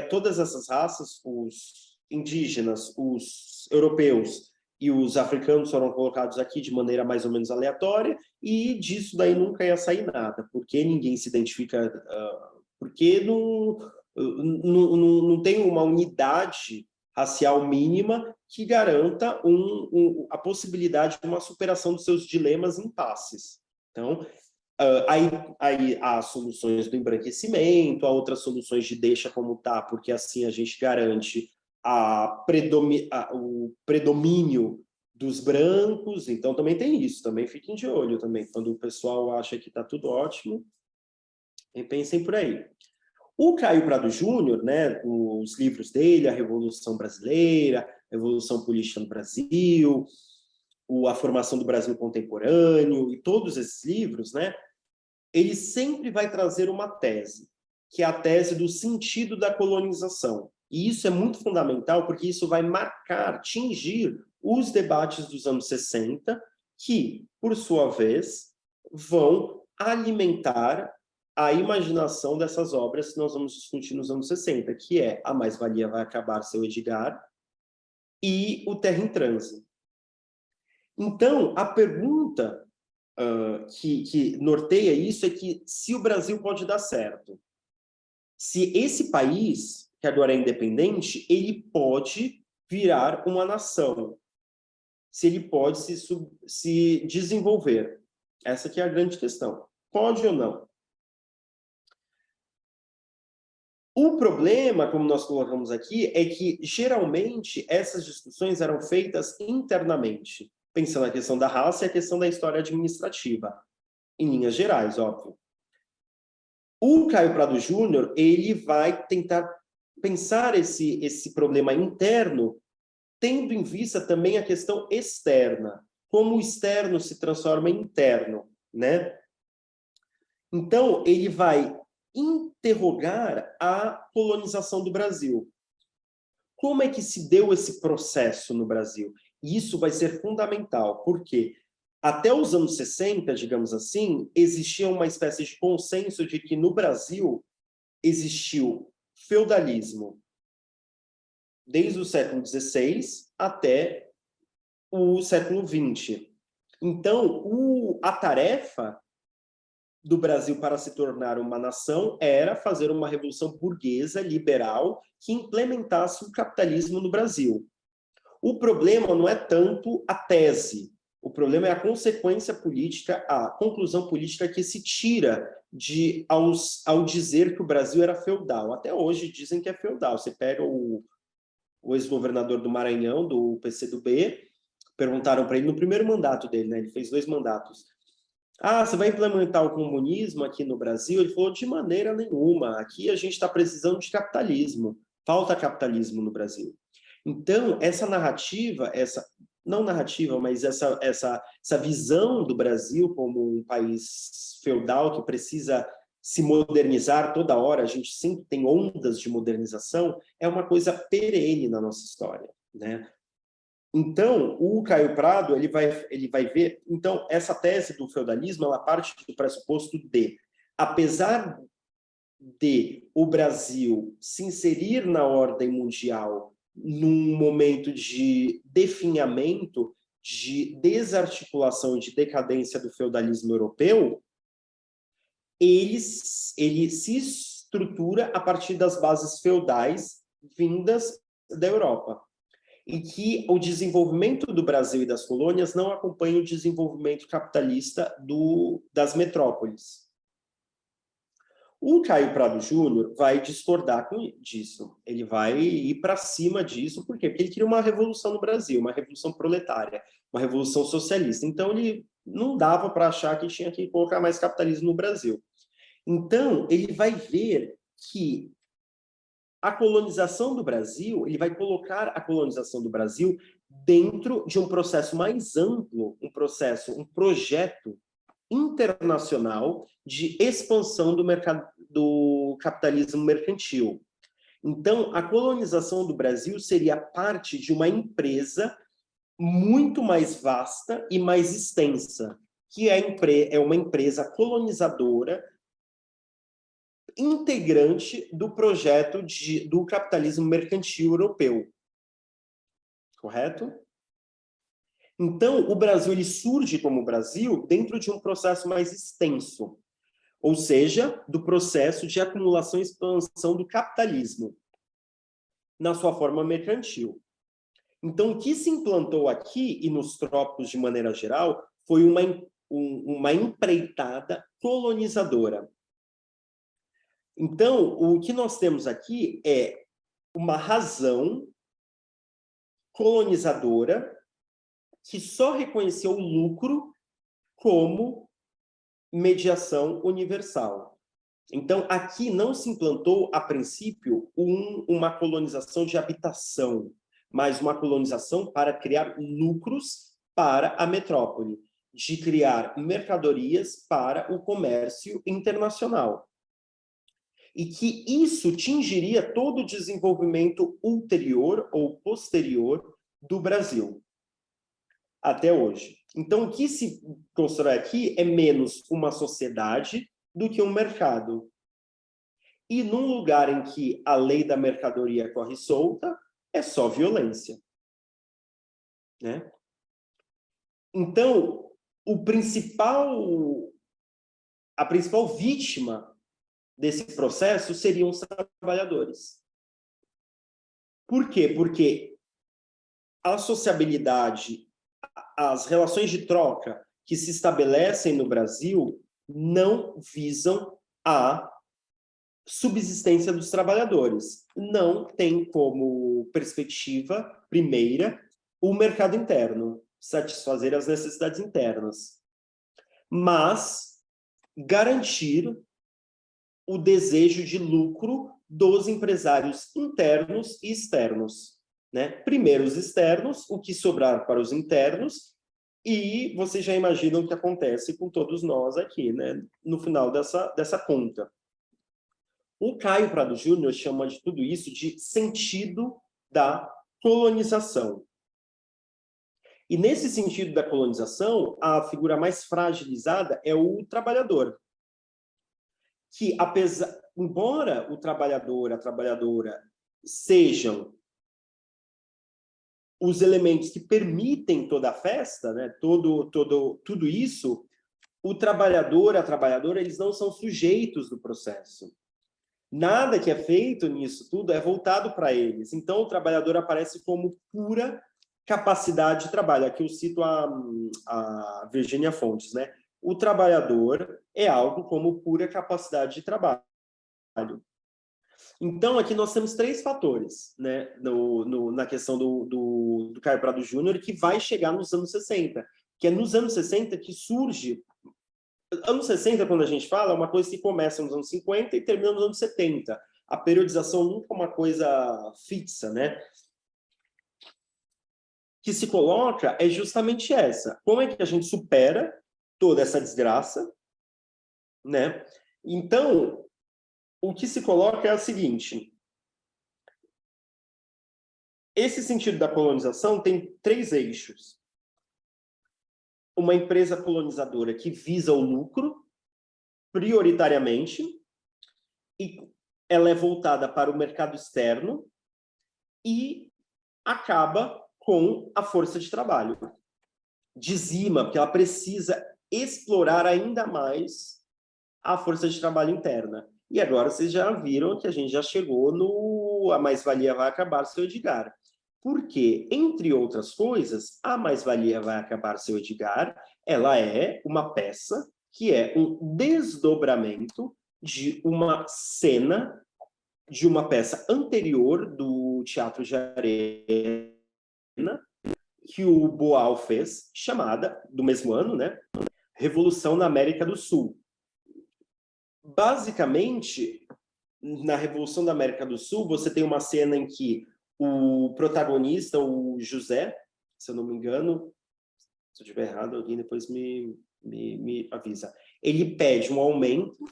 todas essas raças, os indígenas, os europeus e os africanos foram colocados aqui de maneira mais ou menos aleatória, e disso daí nunca ia sair nada, porque ninguém se identifica, porque não tem uma unidade racial mínima que garanta a possibilidade de uma superação dos seus dilemas em passes. Então, aí há soluções do embranquecimento, há outras soluções de deixa como está, porque assim a gente garante o predomínio dos brancos. Então, também tem isso, também fiquem de olho também. Quando o pessoal acha que está tudo ótimo, pensem por aí. O Caio Prado Júnior, né, os livros dele, A Revolução Brasileira, A Revolução Política no Brasil, A Formação do Brasil Contemporâneo, e todos esses livros, né, ele sempre vai trazer uma tese, que é a tese do sentido da colonização. E isso é muito fundamental, porque isso vai marcar, tingir os debates dos anos 60, que, por sua vez, vão alimentar a imaginação dessas obras que nós vamos discutir nos anos 60, que é A Mais-Valia Vai Acabar, seu Edgar, e O Terra em Transe. Então, a pergunta que norteia isso é que se o Brasil pode dar certo, se esse país, que agora é independente, ele pode virar uma nação, se ele pode se desenvolver. Essa que é a grande questão. Pode ou não? O problema, como nós colocamos aqui, é que, geralmente, essas discussões eram feitas internamente, pensando na questão da raça e a questão da história administrativa, em linhas gerais, óbvio. O Caio Prado Júnior, ele vai tentar pensar esse problema interno, tendo em vista também a questão externa, como o externo se transforma em interno, né? Então, ele vai interrogar a colonização do Brasil. Como é que se deu esse processo no Brasil? E isso vai ser fundamental, porque até os anos 60, digamos assim, existia uma espécie de consenso de que no Brasil existiu feudalismo desde o século XVI até o século XX. Então, a tarefa do Brasil para se tornar uma nação era fazer uma revolução burguesa, liberal, que implementasse o capitalismo no Brasil. O problema não é tanto a tese, o problema é a consequência política, a conclusão política que se tira ao dizer que o Brasil era feudal. Até hoje dizem que é feudal. Você pega o ex-governador do Maranhão, do PCdoB, perguntaram para ele no primeiro mandato dele, né? Ele fez 2 mandatos. Você vai implementar o comunismo aqui no Brasil? Ele falou, de maneira nenhuma. Aqui a gente está precisando de capitalismo. Falta capitalismo no Brasil. Então, essa narrativa, não narrativa, mas essa visão do Brasil como um país feudal que precisa se modernizar toda hora, a gente sempre tem ondas de modernização, é uma coisa perene na nossa história, né? Então, o Caio Prado ele vai ver. Então, essa tese do feudalismo ela parte do pressuposto de, apesar de o Brasil se inserir na ordem mundial num momento de definhamento, de desarticulação e de decadência do feudalismo europeu, ele se estrutura a partir das bases feudais vindas da Europa. E que o desenvolvimento do Brasil e das colônias não acompanha o desenvolvimento capitalista das metrópoles. O Caio Prado Júnior vai discordar disso. Ele vai ir para cima disso. Por quê? Porque ele queria uma revolução no Brasil, uma revolução proletária, uma revolução socialista. Então, ele não dava para achar que tinha que colocar mais capitalismo no Brasil. Então, ele vai ver que a colonização do Brasil, ele vai colocar a colonização do Brasil dentro de um processo mais amplo, um projeto internacional de expansão do mercado do capitalismo mercantil. Então, a colonização do Brasil seria parte de uma empresa muito mais vasta e mais extensa, que é uma empresa colonizadora integrante do projeto do capitalismo mercantil europeu. Correto? Então, o Brasil ele surge como Brasil dentro de um processo mais extenso, ou seja, do processo de acumulação e expansão do capitalismo na sua forma mercantil. Então, o que se implantou aqui e nos trópicos de maneira geral foi uma empreitada colonizadora. Então, o que nós temos aqui é uma razão colonizadora que só reconheceu o lucro como mediação universal. Então, aqui não se implantou, a princípio, uma colonização de habitação, mas uma colonização para criar lucros para a metrópole, de criar mercadorias para o comércio internacional. E que isso tingiria todo o desenvolvimento ulterior ou posterior do Brasil, até hoje. Então, o que se constrói aqui é menos uma sociedade do que um mercado. E num lugar em que a lei da mercadoria corre solta, é só violência. Né? Então, a principal vítima desse processo seriam os trabalhadores. Por quê? Porque a sociabilidade, as relações de troca que se estabelecem no Brasil não visam a subsistência dos trabalhadores. Não tem como perspectiva primeira o mercado interno, satisfazer as necessidades internas, mas garantir o desejo de lucro dos empresários internos e externos. Né? Primeiro os externos, o que sobrar para os internos, e vocês já imaginam o que acontece com todos nós aqui, né? No final dessa conta. O Caio Prado Júnior chama de tudo isso de sentido da colonização. E nesse sentido da colonização, a figura mais fragilizada é o trabalhador. Que, embora o trabalhador, a trabalhadora, sejam os elementos que permitem toda a festa, né? Tudo isso, o trabalhador, a trabalhadora, eles não são sujeitos do processo. Nada que é feito nisso tudo é voltado para eles. Então, o trabalhador aparece como pura capacidade de trabalho. Aqui eu cito a Virginia Fontes, né? O trabalhador é algo como pura capacidade de trabalho. Então, aqui nós temos 3 fatores, né, na questão do Caio Prado Júnior, que vai chegar nos anos 60, que é nos anos 60 que surge. Anos 60, quando a gente fala, é uma coisa que começa nos anos 50 e termina nos anos 70. A periodização nunca é uma coisa fixa, né? Que se coloca é justamente essa. Como é que a gente supera toda essa desgraça, né? Então, o que se coloca é o seguinte: esse sentido da colonização tem 3 eixos. Uma empresa colonizadora que visa o lucro, prioritariamente, e ela é voltada para o mercado externo e acaba com a força de trabalho. Dizima, porque ela precisa explorar ainda mais a força de trabalho interna. E agora vocês já viram que a gente já chegou no a mais-valia vai acabar, seu Edgar. Porque, entre outras coisas, a mais-valia vai acabar, seu Edgar, ela é uma peça que é um desdobramento de uma cena de uma peça anterior do Teatro de Arena que o Boal fez, chamada, do mesmo ano, né? Revolução na América do Sul. Basicamente, na Revolução da América do Sul, você tem uma cena em que o protagonista, o José, se eu não me engano, se eu estiver errado, alguém depois me avisa. Ele pede um aumento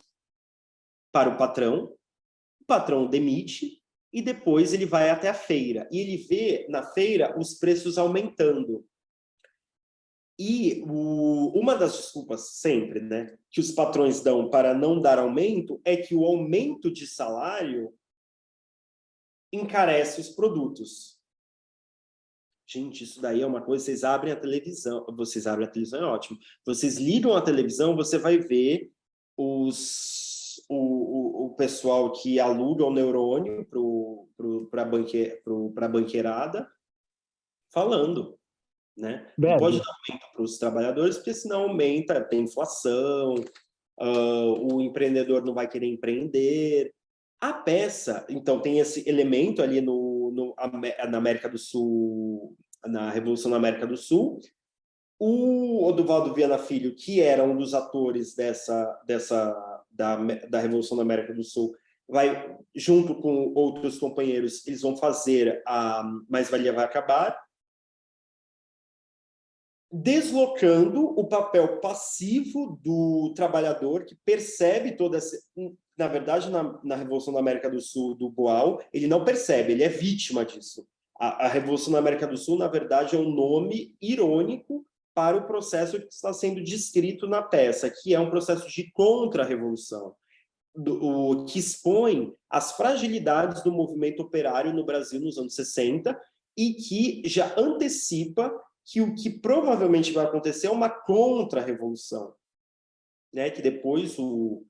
para o patrão demite, e depois ele vai até a feira. E ele vê na feira os preços aumentando. E uma das desculpas sempre, né, que os patrões dão para não dar aumento é que o aumento de salário encarece os produtos. Gente, isso daí é uma coisa, vocês abrem a televisão é ótimo. Vocês ligam a televisão, você vai ver o pessoal que aluga o neurônio para a banqueirada falando, né? Não pode dar aumento para os trabalhadores, porque senão aumenta, tem inflação, o empreendedor não vai querer empreender. A peça, então, tem esse elemento ali na América do Sul, na Revolução da América do Sul. O Oduvaldo Viana Filho, que era um dos atores da Revolução da América do Sul, vai, junto com outros companheiros, eles vão fazer a Mais-Valia Vai Acabar, deslocando o papel passivo do trabalhador, que percebe toda essa... Na verdade, na Revolução da América do Sul, do Boal, ele não percebe, ele é vítima disso. A Revolução da América do Sul, na verdade, é um nome irônico para o processo que está sendo descrito na peça, que é um processo de contra-revolução, que expõe as fragilidades do movimento operário no Brasil nos anos 60 e que já antecipa que o que provavelmente vai acontecer é uma contra-revolução, né? Que depois o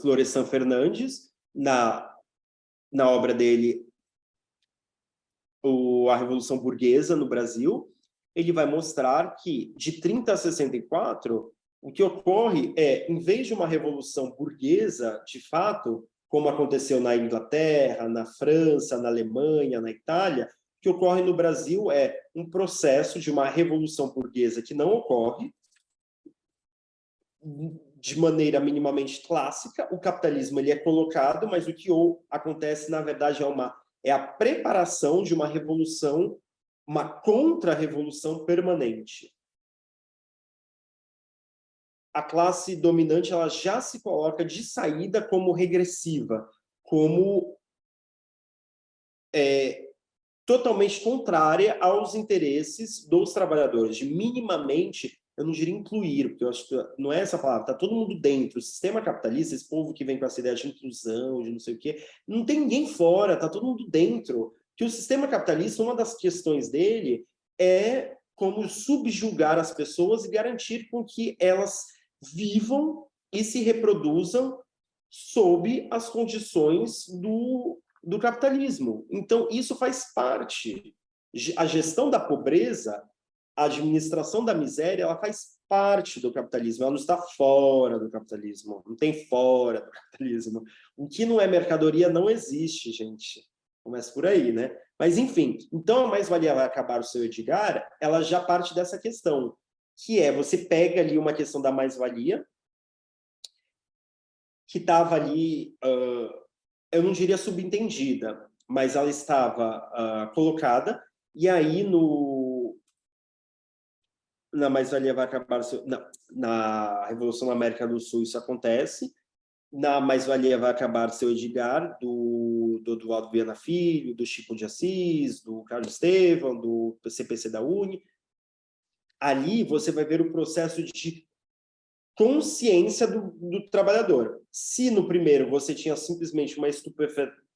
Florestan Fernandes, na obra dele, A Revolução Burguesa no Brasil, ele vai mostrar que, de 30 a 64, o que ocorre é, em vez de uma revolução burguesa, de fato, como aconteceu na Inglaterra, na França, na Alemanha, na Itália, o que ocorre no Brasil é um processo de uma revolução burguesa que não ocorre de maneira minimamente clássica. O capitalismo ele é colocado, mas o que acontece, na verdade, é a preparação de uma revolução, uma contra-revolução permanente. A classe dominante ela já se coloca de saída como regressiva, como totalmente contrária aos interesses dos trabalhadores, de minimamente, eu não diria incluir, porque eu acho que não é essa palavra, está todo mundo dentro. O sistema capitalista, esse povo que vem com essa ideia de inclusão, de não sei o quê, não tem ninguém fora, está todo mundo dentro. Que o sistema capitalista, uma das questões dele é como subjugar as pessoas e garantir com que elas vivam e se reproduzam sob as condições do capitalismo. Então, isso faz parte. A gestão da pobreza, a administração da miséria, ela faz parte do capitalismo, ela não está fora do capitalismo, não tem fora do capitalismo. O que não é mercadoria não existe, gente. Começa por aí, né? Mas, enfim, então a mais-valia vai acabar o seu Edgar, ela já parte dessa questão, que é, você pega ali uma questão da mais-valia, que estava ali, eu não diria subentendida, mas ela estava colocada, e aí na mais-valia vai acabar... Na Revolução da América do Sul isso acontece. Na mais-valia vai acabar seu Edgar, do Eduardo Viana Filho, do Chico de Assis, do Carlos Estevam, do CPC da UNE. Ali você vai ver o processo de consciência do trabalhador. Se no primeiro você tinha simplesmente uma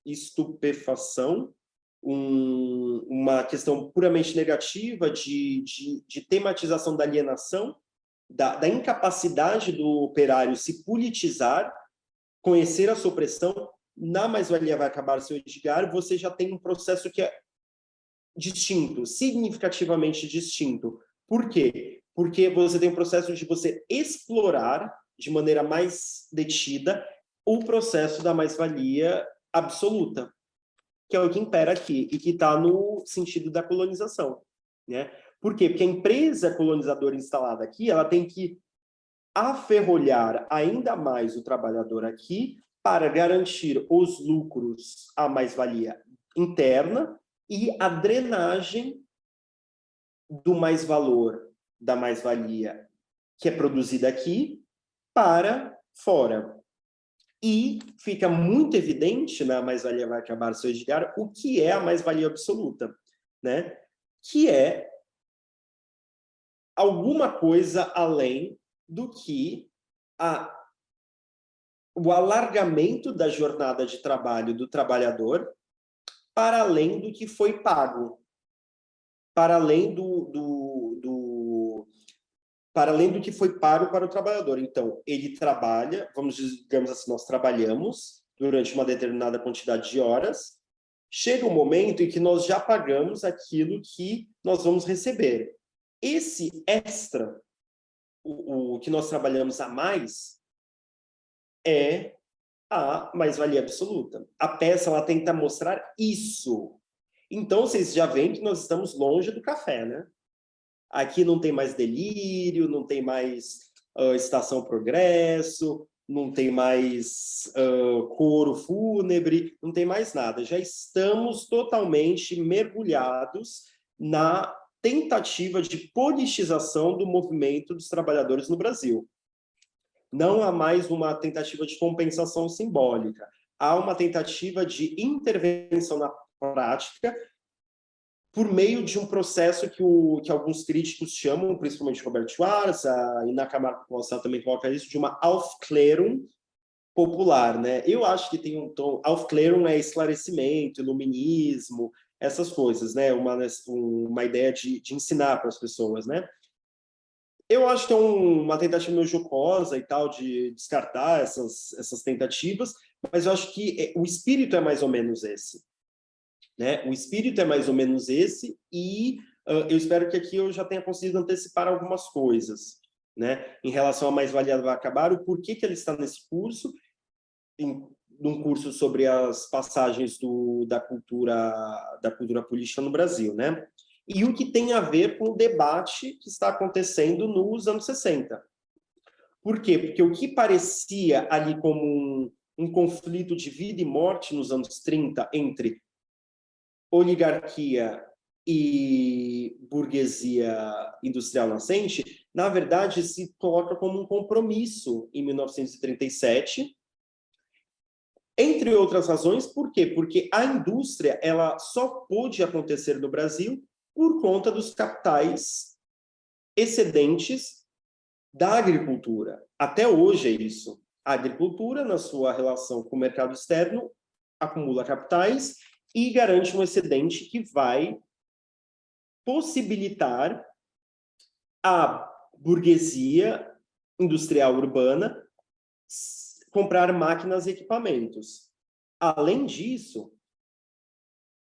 estupefação, uma questão puramente negativa de tematização da alienação, da incapacidade do operário se politizar, conhecer a sua opressão, na mais-valia vai acabar seu Edgar, você já tem um processo que é distinto, significativamente distinto. Por quê? Porque você tem um processo de você explorar de maneira mais detida o processo da mais-valia absoluta, que é o que impera aqui e que está no sentido da colonização, né? Por quê? Porque a empresa colonizadora instalada aqui, ela tem que aferrolhar ainda mais o trabalhador aqui para garantir os lucros, a mais-valia interna e a drenagem do mais-valor da mais-valia que é produzida aqui para fora. E fica muito evidente, na mais-valia vai acabar seu Edgar, o que é a mais-valia absoluta, né? Que é alguma coisa além do que o alargamento da jornada de trabalho do trabalhador para além do que foi pago, para além para além do que foi pago para o trabalhador. Então, ele trabalha, digamos assim, nós trabalhamos durante uma determinada quantidade de horas, chega um momento em que nós já pagamos aquilo que nós vamos receber. Esse extra, o que nós trabalhamos a mais, é a mais-valia absoluta. A peça, ela tenta mostrar isso. Então, vocês já veem que nós estamos longe do café, né? Aqui não tem mais delírio, não tem mais estação progresso, não tem mais coro fúnebre, não tem mais nada. Já estamos totalmente mergulhados na tentativa de politização do movimento dos trabalhadores no Brasil. Não há mais uma tentativa de compensação simbólica. Há uma tentativa de intervenção na prática por meio de um processo que alguns críticos chamam, principalmente Robert Schwarz, a Ina Camargo Gonçalves também coloca isso, de uma Aufklärung popular, né? Eu acho que tem um tom... Aufklärung é esclarecimento, iluminismo, essas coisas, né? Uma ideia de ensinar para as pessoas, né? Eu acho que é uma tentativa meio jocosa e tal, de descartar essas tentativas, mas eu acho que o espírito é mais ou menos esse. Né? O espírito é mais ou menos esse e eu espero que aqui eu já tenha conseguido antecipar algumas coisas, né? Em relação a mais-valia vai acabar, o porquê que ele está nesse curso, num curso sobre as passagens da cultura política no Brasil, né? E o que tem a ver com o debate que está acontecendo nos anos 60. Por quê? Porque o que parecia ali como um conflito de vida e morte nos anos 30 entre oligarquia e burguesia industrial nascente, na verdade, se coloca como um compromisso em 1937, entre outras razões. Por quê? Porque a indústria ela só pôde acontecer no Brasil por conta dos capitais excedentes da agricultura. Até hoje é isso. A agricultura, na sua relação com o mercado externo, acumula capitais e garante um excedente que vai possibilitar a burguesia industrial urbana comprar máquinas e equipamentos. Além disso,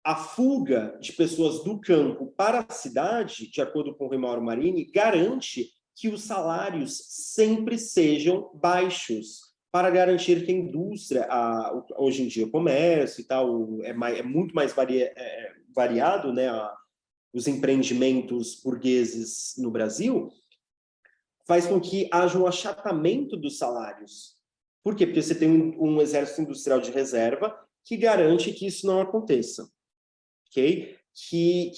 a fuga de pessoas do campo para a cidade, de acordo com o Rui Mauro Marini, garante que os salários sempre sejam baixos, para garantir que a indústria, hoje em dia o comércio e tal, é muito mais variado, né, os empreendimentos burgueses no Brasil, faz com que haja um achatamento dos salários. Por quê? Porque você tem um exército industrial de reserva que garante que isso não aconteça. Okay? que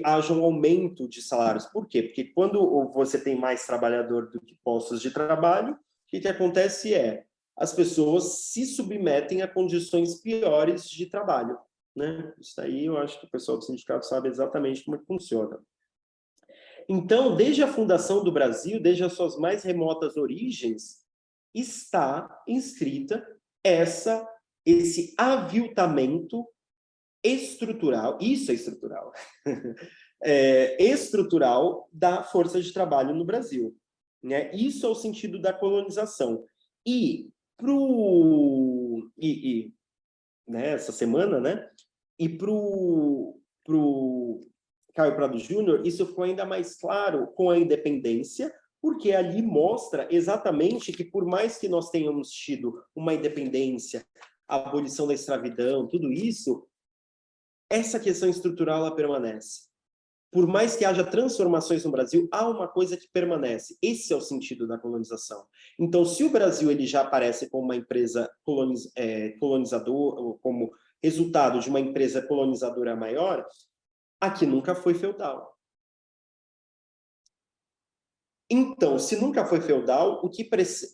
haja um aumento de salários. Por quê? Porque quando você tem mais trabalhador do que postos de trabalho, o que acontece as pessoas se submetem a condições piores de trabalho, né? Isso aí eu acho que o pessoal do sindicato sabe exatamente como é que funciona. Então, desde a fundação do Brasil, desde as suas mais remotas origens, está inscrita esse aviltamento estrutural, isso é estrutural, estrutural da força de trabalho no Brasil, né? Isso é o sentido da colonização. Né, essa semana, né? E pro Caio Prado Júnior, isso ficou ainda mais claro com a independência, porque ali mostra exatamente que, por mais que nós tenhamos tido uma independência, a abolição da escravidão, tudo isso, essa questão estrutural ela permanece. Por mais que haja transformações no Brasil, há uma coisa que permanece. Esse é o sentido da colonização. Então, se o Brasil ele já aparece como uma empresa colonizadora, como resultado de uma empresa colonizadora maior, aqui nunca foi feudal. Então, se nunca foi feudal,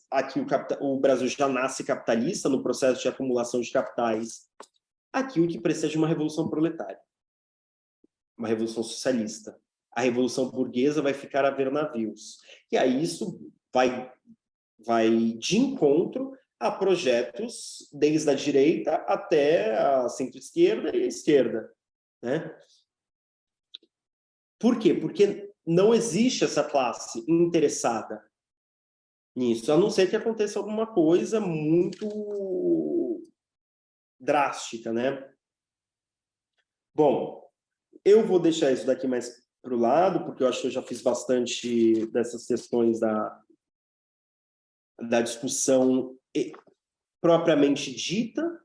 aqui o Brasil já nasce capitalista no processo de acumulação de capitais. Aqui o que precisa de uma revolução proletária, uma revolução socialista. A revolução burguesa vai ficar a ver navios. E aí isso vai de encontro a projetos desde a direita até a centro-esquerda e a esquerda, né? Por quê? Porque não existe essa classe interessada nisso, a não ser que aconteça alguma coisa muito drástica, né? Bom, eu vou deixar isso daqui mais para o lado, porque eu acho que eu já fiz bastante dessas questões da discussão propriamente dita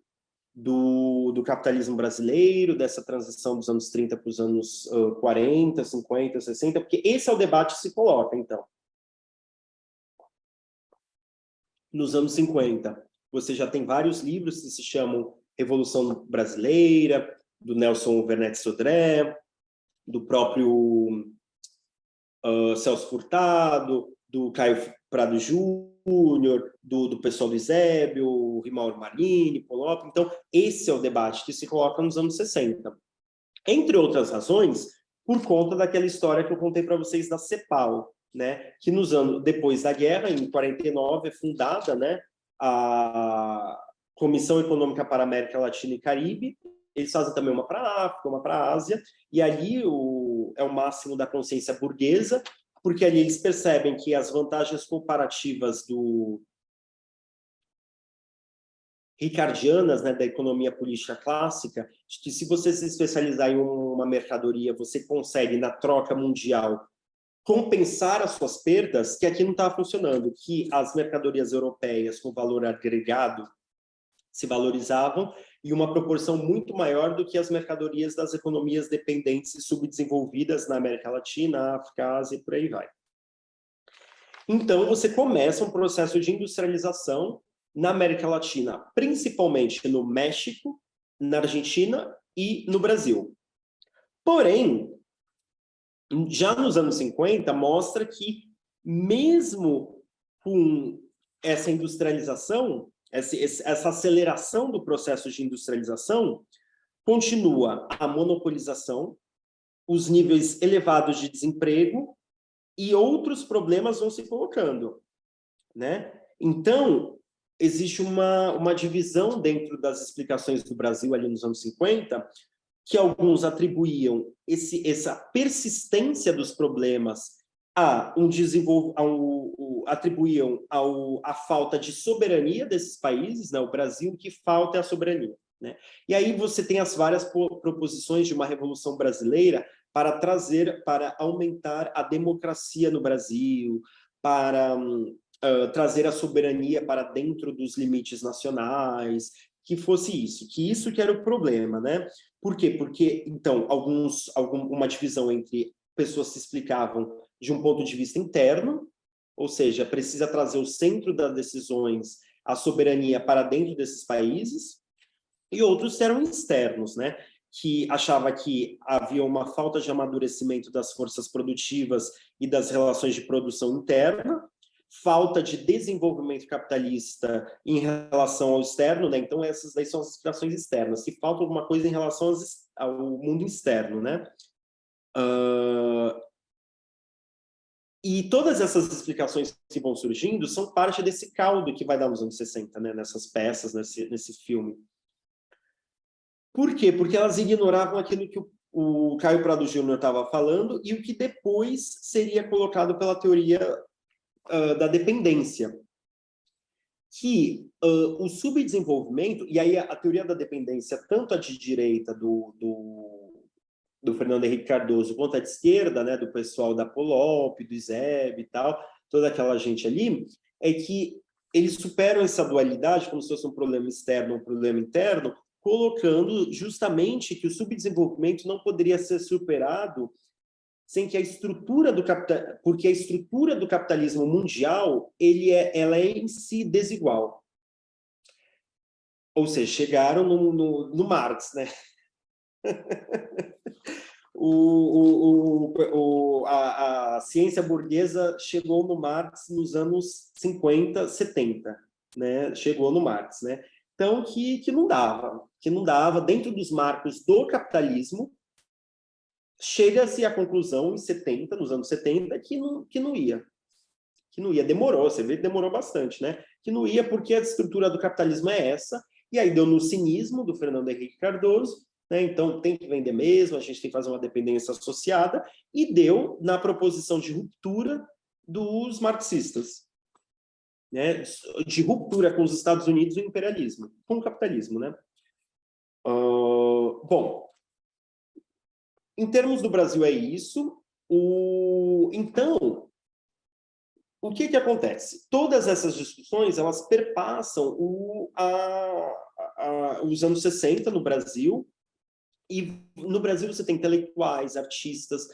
do capitalismo brasileiro, dessa transição dos anos 30 para os anos 40, 50, 60, porque esse é o debate que se coloca, então. Nos anos 50, você já tem vários livros que se chamam Revolução Brasileira, do Nelson Werneck Sodré, do próprio Celso Furtado, do Caio Prado Júnior, do pessoal do Eusébio, Rimauro Marini, Polop. Então, esse é o debate que se coloca nos anos 60. Entre outras razões, por conta daquela história que eu contei para vocês da CEPAL, né? Que nos anos depois da guerra, em 49, é fundada, né, a Comissão Econômica para a América Latina e Caribe. Eles fazem também uma para a África, uma para a Ásia, e ali é o máximo da consciência burguesa, porque ali eles percebem que as vantagens comparativas ricardianas, né, da economia política clássica, de que se você se especializar em uma mercadoria, você consegue, na troca mundial, compensar as suas perdas, que aqui não estava funcionando, que as mercadorias europeias com valor agregado se valorizavam em uma proporção muito maior do que as mercadorias das economias dependentes e subdesenvolvidas na América Latina, África, Ásia e por aí vai. Então, você começa um processo de industrialização na América Latina, principalmente no México, na Argentina e no Brasil. Porém, já nos anos 50, mostra que, mesmo com essa industrialização, essa aceleração do processo de industrialização, continua a monopolização, os níveis elevados de desemprego e outros problemas vão se colocando, né? Então, existe uma divisão dentro das explicações do Brasil ali nos anos 50, que alguns atribuíam essa persistência dos problemas atribuíam à falta de soberania desses países, né? O Brasil, o que falta é a soberania, né? E aí você tem as várias proposições de uma revolução brasileira para aumentar a democracia no Brasil, para trazer a soberania para dentro dos limites nacionais, que fosse isso, que era o problema, né? Por quê? Porque, então, uma divisão entre pessoas se explicavam de um ponto de vista interno, ou seja, precisa trazer o centro das decisões, a soberania para dentro desses países, e outros eram externos, né? que achava que havia uma falta de amadurecimento das forças produtivas e das relações de produção interna, falta de desenvolvimento capitalista em relação ao externo, né? Então essas daí são as explicações externas. Se falta alguma coisa em relação ao mundo externo, né? E todas essas explicações que vão surgindo são parte desse caldo que vai dar nos anos 60, né? Nessas peças, nesse filme. Por quê? Porque elas ignoravam aquilo que o Caio Prado Júnior estava falando e o que depois seria colocado pela teoria da dependência. Que o subdesenvolvimento, e aí a teoria da dependência, tanto a de direita do Fernando Henrique Cardoso, quanto a de esquerda, né, do pessoal da Polop, do ISEB e tal, toda aquela gente ali, é que eles superam essa dualidade como se fosse um problema externo ou um problema interno, colocando justamente que o subdesenvolvimento não poderia ser superado sem que a estrutura do capital, porque a estrutura do capitalismo mundial ela é em si desigual. Ou seja, chegaram no Marx, né? A ciência burguesa chegou no Marx nos anos 50, 70, né? Chegou no Marx, né? Então, que não dava, dentro dos marcos do capitalismo, chega-se à conclusão nos anos 70, que não ia. Demorou, você vê que demorou bastante, né? Que não ia porque a estrutura do capitalismo é essa, e aí deu no cinismo do Fernando Henrique Cardoso, né? Então tem que vender mesmo, a gente tem que fazer uma dependência associada, e deu na proposição de ruptura dos marxistas, né? De ruptura com os Estados Unidos e o imperialismo, com o capitalismo, né? Bom, em termos do Brasil é isso. Então, o que acontece? Todas essas discussões, elas perpassam os anos 60 no Brasil, e no Brasil você tem intelectuais, artistas,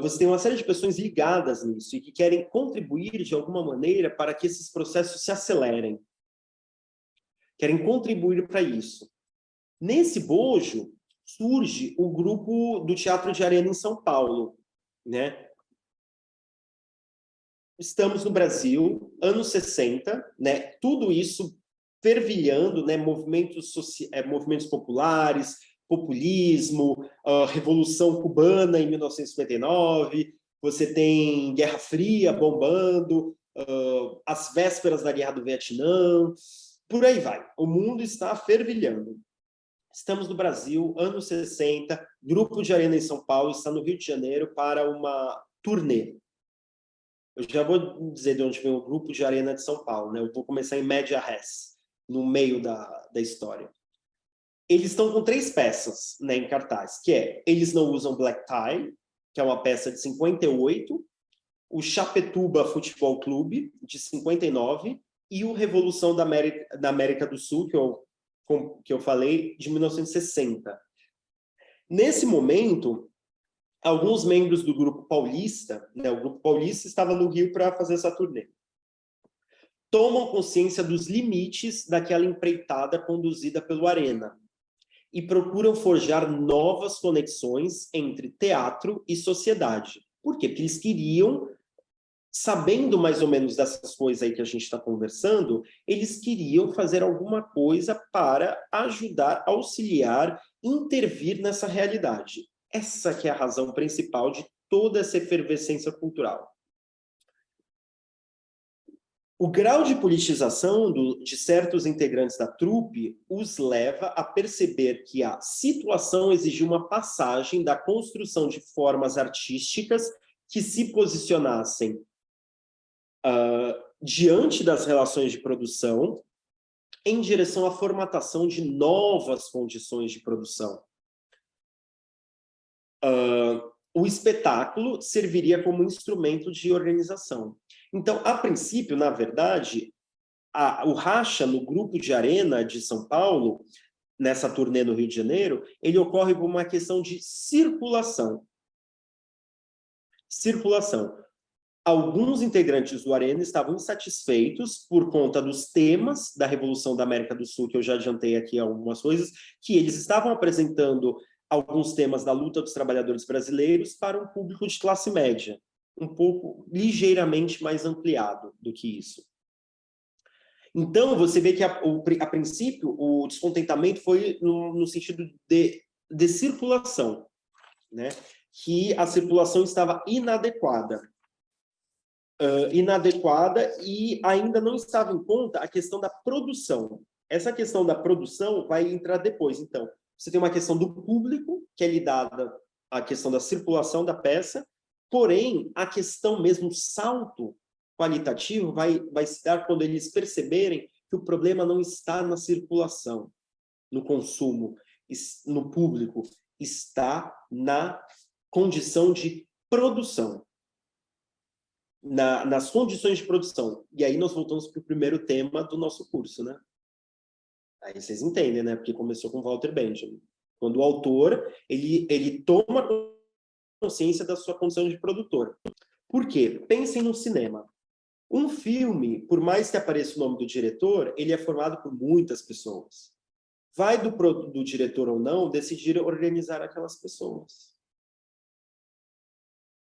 você tem uma série de pessoas ligadas nisso e que querem contribuir de alguma maneira para que esses processos se acelerem. Querem contribuir para isso. Nesse bojo, surge o grupo do Teatro de Arena em São Paulo, né? Estamos no Brasil, anos 60, né? Tudo isso fervilhando, né? Movimentos populares, populismo, Revolução Cubana em 1959, você tem Guerra Fria bombando, as vésperas da Guerra do Vietnã, por aí vai. O mundo está fervilhando. Estamos no Brasil, anos 60, Grupo de Arena em São Paulo está no Rio de Janeiro para uma turnê. Eu já vou dizer de onde vem o Grupo de Arena de São Paulo, né? Eu vou começar em média res, no meio da história. Eles estão com 3 peças, né, em cartaz, que é Eles Não Usam Black Tie, que é uma peça de 58, o Chapetuba Futebol Clube, de 59, e o Revolução da América do Sul, que eu falei, de 1960. Nesse momento, alguns membros do Grupo Paulista, né, o Grupo Paulista estava no Rio para fazer essa turnê, tomam consciência dos limites daquela empreitada conduzida pelo Arena e procuram forjar novas conexões entre teatro e sociedade. Por quê? Porque eles queriam, sabendo mais ou menos dessas coisas aí que a gente está conversando, eles queriam fazer alguma coisa para ajudar, auxiliar, intervir nessa realidade. Essa que é a razão principal de toda essa efervescência cultural. O grau de politização de certos integrantes da trupe os leva a perceber que a situação exigia uma passagem da construção de formas artísticas que se posicionassem diante das relações de produção em direção à formatação de novas condições de produção. O espetáculo serviria como instrumento de organização. Então, a princípio, na verdade, o racha no Grupo de Arena de São Paulo, nessa turnê no Rio de Janeiro, ele ocorre por uma questão de circulação. Alguns integrantes do Arena estavam insatisfeitos por conta dos temas da Revolução da América do Sul, que eu já adiantei aqui algumas coisas, que eles estavam apresentando alguns temas da luta dos trabalhadores brasileiros para um público de classe média, um pouco, ligeiramente mais ampliado do que isso. Então, você vê que, a princípio, o descontentamento foi no sentido de circulação, né? Que a circulação estava inadequada. E ainda não estava em conta a questão da produção. Essa questão da produção vai entrar depois. Então, você tem uma questão do público, que é lidada à questão da circulação da peça, porém, a questão mesmo, o salto qualitativo vai se dar quando eles perceberem que o problema não está na circulação, no consumo, no público, está na condição de produção. Nas condições de produção. E aí nós voltamos para o primeiro tema do nosso curso, né? Aí vocês entendem, né? Porque começou com Walter Benjamin. Quando o autor, ele toma consciência da sua condição de produtor. Por quê? Pensem no cinema. Um filme, por mais que apareça o nome do diretor, ele é formado por muitas pessoas. Vai do diretor ou não decidir organizar aquelas pessoas.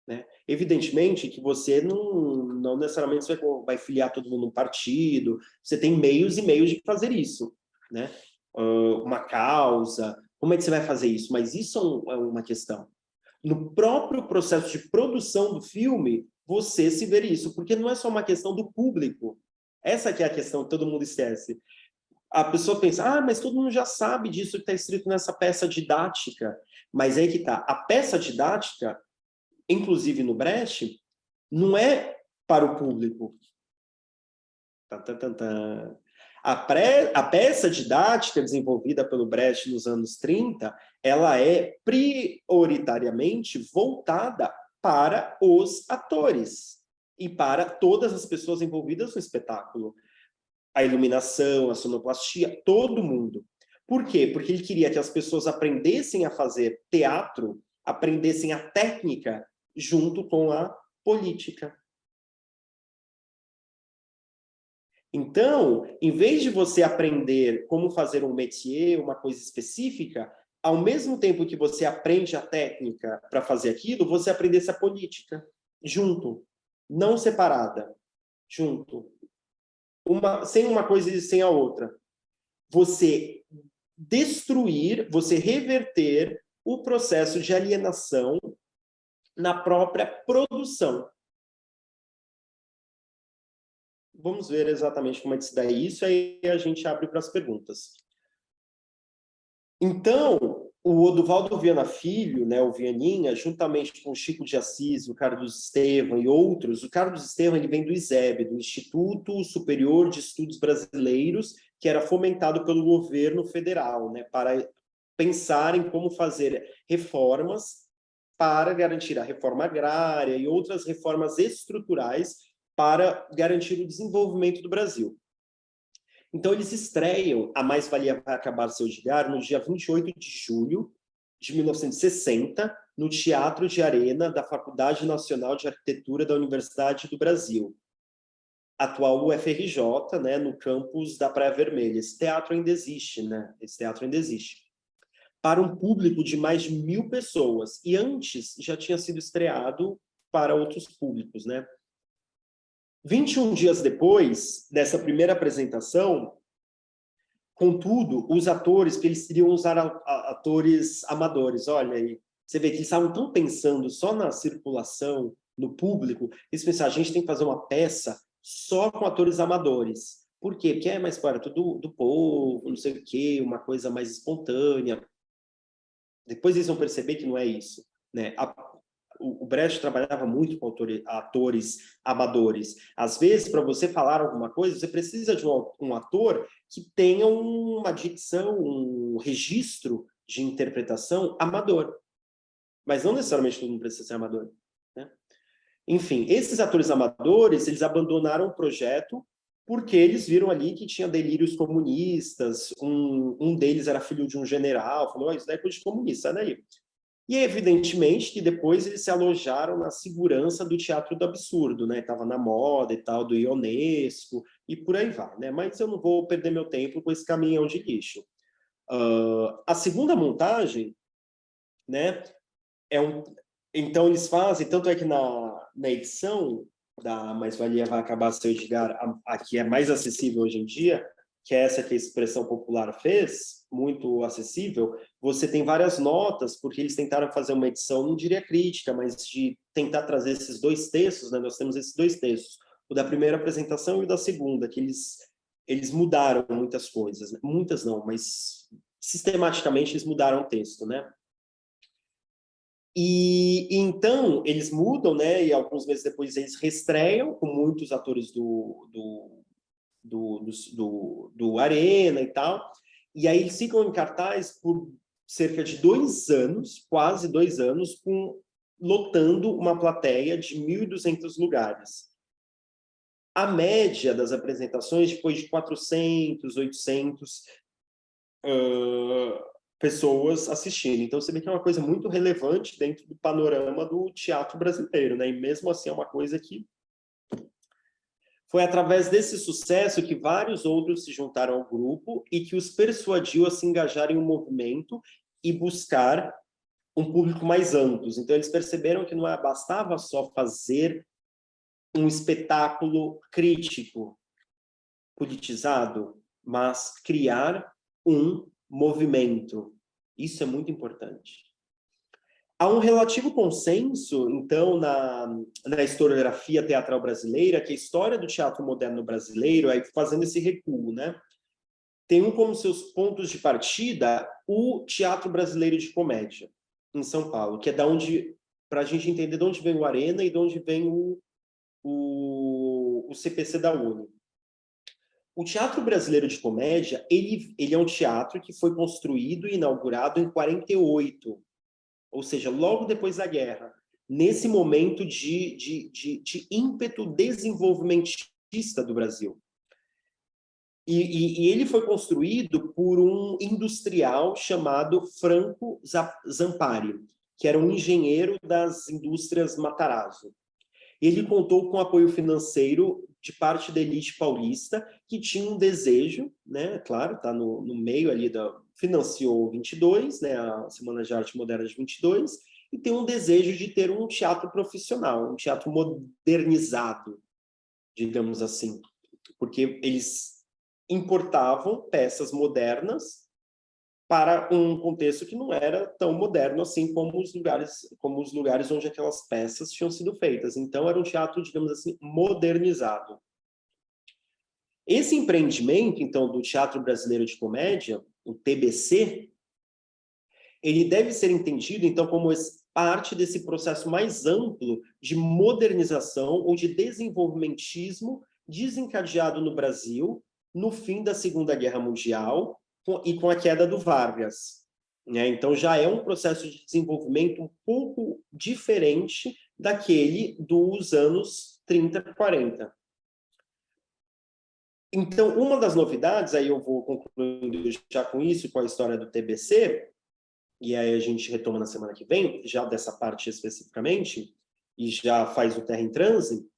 Né? Evidentemente que você não necessariamente vai filiar todo mundo num partido, você tem meios e meios de fazer isso, né? Uma causa, como é que você vai fazer isso? Mas isso é uma questão. No próprio processo de produção do filme, você se vê isso, porque não é só uma questão do público. Essa que é a questão que todo mundo esquece. A pessoa pensa, mas todo mundo já sabe disso que está escrito nessa peça didática. Mas aí que está. A peça didática, inclusive no Brecht, não é para o público. A peça didática desenvolvida pelo Brecht nos anos 30, ela é prioritariamente voltada para os atores e para todas as pessoas envolvidas no espetáculo. A iluminação, a sonoplastia, todo mundo. Por quê? Porque ele queria que as pessoas aprendessem a fazer teatro, aprendessem a técnica junto com a política. Então, em vez de você aprender como fazer um métier, uma coisa específica, ao mesmo tempo que você aprende a técnica para fazer aquilo, você aprendesse a política junto, não separada, junto. Sem uma coisa e sem a outra. Você destruir, você reverter o processo de alienação na própria produção. Vamos ver exatamente como é que se dá isso, aí a gente abre para as perguntas. Então, o Oduvaldo Viana Filho, né, o Vianinha, juntamente com o Chico de Assis, o Carlos Estevam e outros, o Carlos Estevam ele vem do ISEB, do Instituto Superior de Estudos Brasileiros, que era fomentado pelo governo federal, né, para pensar em como fazer reformas para garantir a reforma agrária e outras reformas estruturais para garantir o desenvolvimento do Brasil. Então, eles estreiam A Mais-Valia Vai Acabar Se Eu Odiar no dia 28 de julho de 1960, no Teatro de Arena da Faculdade Nacional de Arquitetura da Universidade do Brasil, atual UFRJ, né, no campus da Praia Vermelha. Esse teatro ainda existe, né? Esse teatro ainda existe. Para um público de mais de 1.000 pessoas. E antes já tinha sido estreado para outros públicos, né? 21 dias depois dessa primeira apresentação, contudo, os atores, que eles queriam usar atores amadores, olha aí, você vê que eles estavam tão pensando só na circulação, no público, eles pensaram, a gente tem que fazer uma peça só com atores amadores. Por quê? Porque é mais perto do povo, não sei o quê, uma coisa mais espontânea. Depois eles vão perceber que não é isso, né? O Brecht trabalhava muito com atores amadores. Às vezes, para você falar alguma coisa, você precisa de um ator que tenha uma dicção, um registro de interpretação amador. Mas não necessariamente todo mundo precisa ser amador, né? Enfim, esses atores amadores, eles abandonaram o projeto porque eles viram ali que tinha delírios comunistas, um deles era filho de um general, falou, isso daí é coisa de comunista, sai daí. E, evidentemente, que depois eles se alojaram na segurança do teatro do absurdo, né? Estava na moda e tal, do Ionesco, e por aí vai, né? Mas eu não vou perder meu tempo com esse caminhão de lixo. A segunda montagem né? Então, eles fazem, tanto é que na edição da Mais-Valia Vai Acabar Seu Edgar, a que é mais acessível hoje em dia, que é essa que a Expressão Popular fez, muito acessível, você tem várias notas, porque eles tentaram fazer uma edição, não diria crítica, mas de tentar trazer esses dois textos, né? Nós temos esses dois textos, o da primeira apresentação e o da segunda, que eles mudaram muitas coisas, né? Muitas não, mas sistematicamente eles mudaram o texto, né? E então eles mudam, né? E alguns meses depois eles reestreiam com muitos atores do Arena e tal. E aí eles ficam em cartaz por cerca de 2 anos, quase 2 anos, lotando uma plateia de 1.200 lugares. A média das apresentações foi de 400, 800 pessoas assistindo. Então, você vê que é uma coisa muito relevante dentro do panorama do teatro brasileiro, né? E mesmo assim é uma coisa que foi através desse sucesso que vários outros se juntaram ao grupo e que os persuadiu a se engajar em um movimento e buscar um público mais amplo. Então, eles perceberam que não bastava só fazer um espetáculo crítico, politizado, mas criar um movimento. Isso é muito importante. Há um relativo consenso, então, na historiografia teatral brasileira, que a história do teatro moderno brasileiro, aí fazendo esse recuo, né, tem como seus pontos de partida o teatro brasileiro de comédia, em São Paulo, que é da onde, para a gente entender de onde vem o Arena e de onde vem o CPC da UNE. O Teatro Brasileiro de Comédia, ele é um teatro que foi construído e inaugurado em 48, ou seja, logo depois da guerra, nesse momento de ímpeto desenvolvimentista do Brasil. E ele foi construído por um industrial chamado Franco Zampari, que era um engenheiro das indústrias Matarazzo. Ele contou com apoio financeiro de parte da elite paulista, que tinha um desejo, né, claro, está no meio ali, financiou 22, né, a Semana de Arte Moderna de 22, e tem um desejo de ter um teatro profissional, um teatro modernizado, digamos assim, porque eles importavam peças modernas para um contexto que não era tão moderno assim como os lugares onde aquelas peças tinham sido feitas. Então, era um teatro, digamos assim, modernizado. Esse empreendimento, então, do Teatro Brasileiro de Comédia, o TBC, ele deve ser entendido, então, como parte desse processo mais amplo de modernização ou de desenvolvimentismo desencadeado no Brasil no fim da Segunda Guerra Mundial e com a queda do Vargas, né? Então, já é um processo de desenvolvimento um pouco diferente daquele dos anos 30, 40. Então, uma das novidades, aí eu vou concluindo já com isso, com a história do TBC, e aí a gente retoma na semana que vem, já dessa parte especificamente, e já faz o Terra em Transe,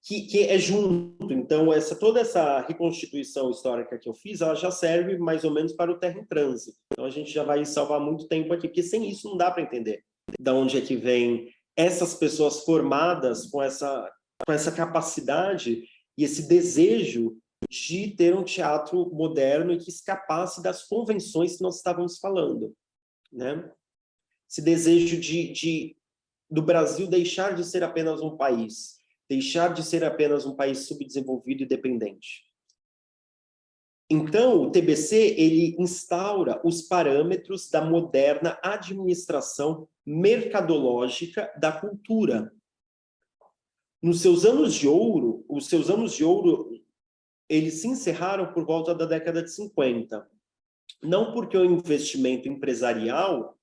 que é junto. Então, toda essa reconstituição histórica que eu fiz, ela já serve mais ou menos para o Terra em Transe. Então, a gente já vai salvar muito tempo aqui, porque sem isso não dá para entender de onde é que vem essas pessoas formadas com essa capacidade e esse desejo de ter um teatro moderno e que escapasse das convenções que nós estávamos falando, né? Esse desejo do Brasil deixar de ser apenas um país, deixar de ser apenas um país subdesenvolvido e dependente. Então, o TBC, ele instaura os parâmetros da moderna administração mercadológica da cultura. Nos seus anos de ouro, os seus anos de ouro, eles se encerraram por volta da década de 50. Não porque o investimento empresarial